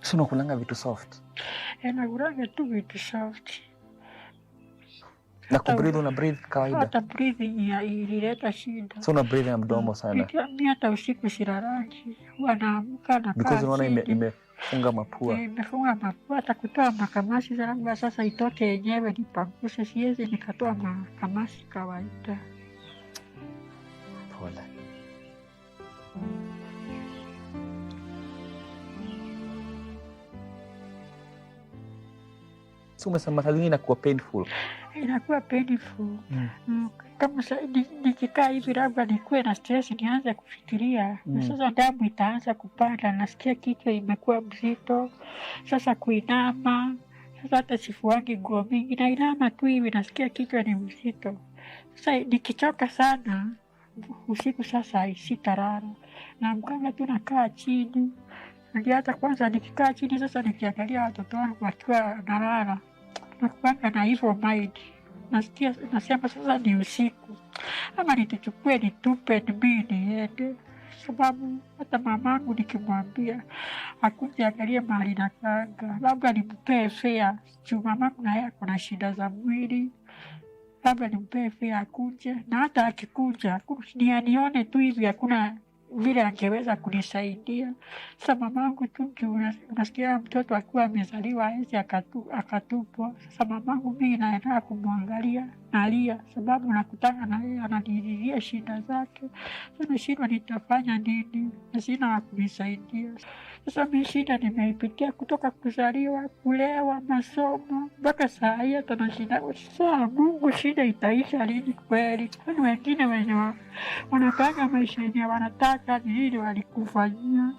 So unakulanga vitu soft? Nakulanga tu vitu soft. Na kubreathe una breathe kawaida? Hata breathing ilileta shida. So una breathe na mdomo sana? Mimi hata usiku silalangi. Huwa naamka na because unaona imefunga mapua. Imefunga mapua, hata kutoa makamasi zangu sasa itoke yenyewe nipanguse, siwezi nikatoa makamasi kawaida. Pole. So umesema tazini inakuwa painful? Inakuwa painful. Kama nikikaa hivi labda nikuwe na stress nianze kufikiria. Sasa damu itaanza kupanda, nasikia kichwa imekuwa mzito. Sasa kuinama, sasa hata sifuangi nguo mingi, nainama tu hivi nasikia kichwa ni mzito. Sasa nikichoka sana usiku sasa sitalala. Naamkanga tu nakaa chini. Ndio hata kwanza nikikaa chini sasa nikiangalia watoto wangu wakiwa nalala. Nakuanga na hivyo mind. Nasema sasa ni usiku. Ama nituchukue nitupe mimi niende. Sababu hata mamangu nikimwambia akuje angalie mahali nakaanga. Labda nimpee fare. Juu mamangu naye ako na shida za mwili. Labda nimpee fare akuje. Na hata akikuja, ni anione tu hivi hakuna vile angeweza kunisaidia. Sasa mamangu tu unasikia mtoto akiwa amezaliwa hawezi akatupwa. Sasa mamangu mimi naenda kumwangalia nalia, sababu nakutana na yeye ananililia shida zake. Sasa shida nitafanya nini? Sina wa kunisaidia. Sasa mimi shida nimeipitia kutoka kuzaliwa, kulewa, masomo mpaka saa hii hata na shida. Sasa Mungu, shida itaisha lini kweli? Kwani wengine wenye wanapanga maisha yenye wanataka ni nini walikufanyia?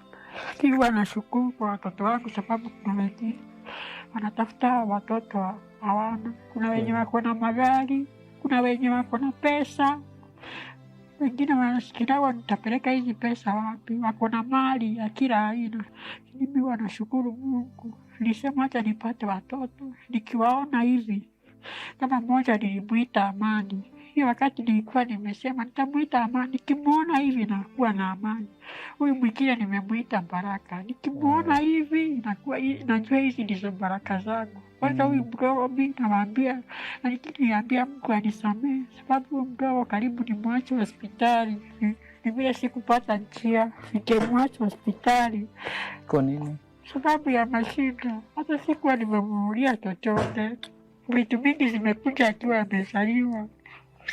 Kiwa nashukuru kwa watoto wangu, sababu kuna wengine wanatafuta watoto hawana. Kuna wenye wako na magari, kuna wenye wako na pesa, wengine wanasikia nitapeleka hizi pesa wapi? Wako na mali ya kila aina. Mimi wanashukuru Mungu, nilisema acha nipate watoto. Nikiwaona hivi, kama mmoja nilimuita Amani, hiyo wakati nilikuwa nimesema nitamuita Amani, nikimuona hivi nakuwa na amani. Huyu mwingine nimemuita Baraka, nikimuona hivi nakuwa najua hizi ndizo baraka zangu. Kwanza huyu mdogo mimi namwambia, niambia Mungu anisamehe, sababu huyu mdogo karibu nimwache hospitali. Ni vile sikupata njia, ningemwacha hospitali. Kwa nini? Sababu ya mashida. Hata sikuwa nimemuulia chochote. Vitu mingi zimekuja akiwa amezaliwa.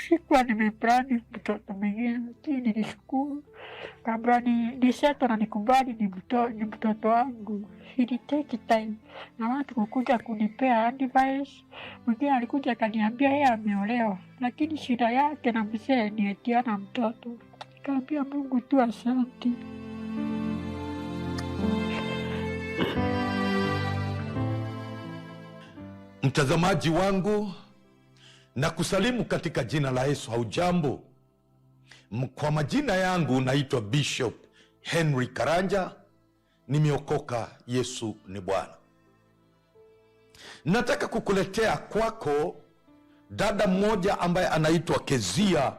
Sikuwa nimeplani mtoto mwingine, lakini nilishukuru. Kabla niseto na nikubali ni mtoto wangu. It take time. Na watu kukuja kunipea advice. Mwingine alikuja akaniambia yeye ameolewa, lakini shida yake na mzee ni eti ana mtoto. Nikaambia Mungu tu asante. Mtazamaji wangu, na kusalimu katika jina la Yesu. Haujambo? Kwa majina yangu naitwa Bishop Henry Karanja, nimeokoka, Yesu ni Bwana. Nataka kukuletea kwako dada mmoja ambaye anaitwa Kezia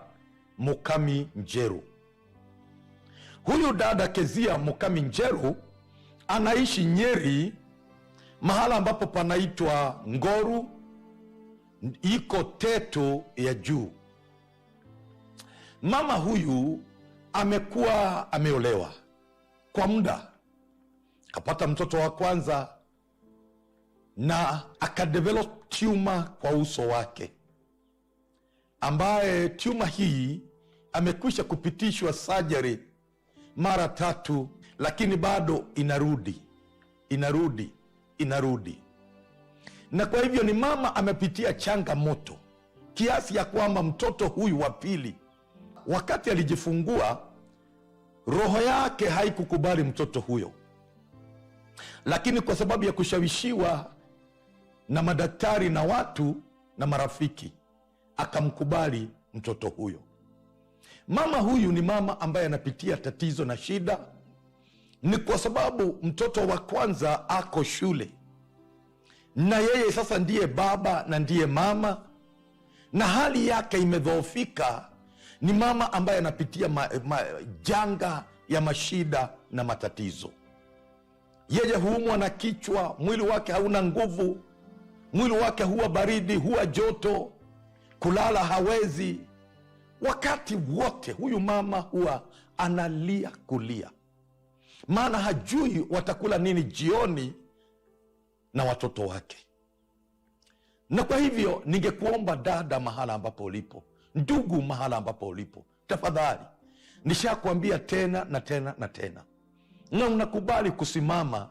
Mukami Njeru. Huyu dada Kezia Mukami Njeru anaishi Nyeri, mahala ambapo panaitwa Ngoru, iko Teto ya juu. Mama huyu amekuwa ameolewa kwa muda, akapata mtoto wa kwanza na akadevelop tumor kwa uso wake, ambaye tumor hii amekwisha kupitishwa surgery mara 3, lakini bado inarudi. Na kwa hivyo ni mama amepitia changamoto kiasi ya kwamba mtoto huyu wa pili, wakati alijifungua, roho yake haikukubali mtoto huyo, lakini kwa sababu ya kushawishiwa na madaktari na watu na marafiki, akamkubali mtoto huyo. Mama huyu ni mama ambaye anapitia tatizo na shida, ni kwa sababu mtoto wa kwanza ako shule na yeye sasa ndiye baba na ndiye mama, na hali yake imedhoofika. Ni mama ambaye anapitia janga ya mashida na matatizo. Yeye huumwa na kichwa, mwili wake hauna nguvu, mwili wake huwa baridi, huwa joto, kulala hawezi. Wakati wote huyu mama huwa analia kulia, maana hajui watakula nini jioni na watoto wake. Na kwa hivyo ningekuomba dada, mahala ambapo ulipo, ndugu, mahala ambapo ulipo, tafadhali, nishakwambia tena na tena na tena, na unakubali kusimama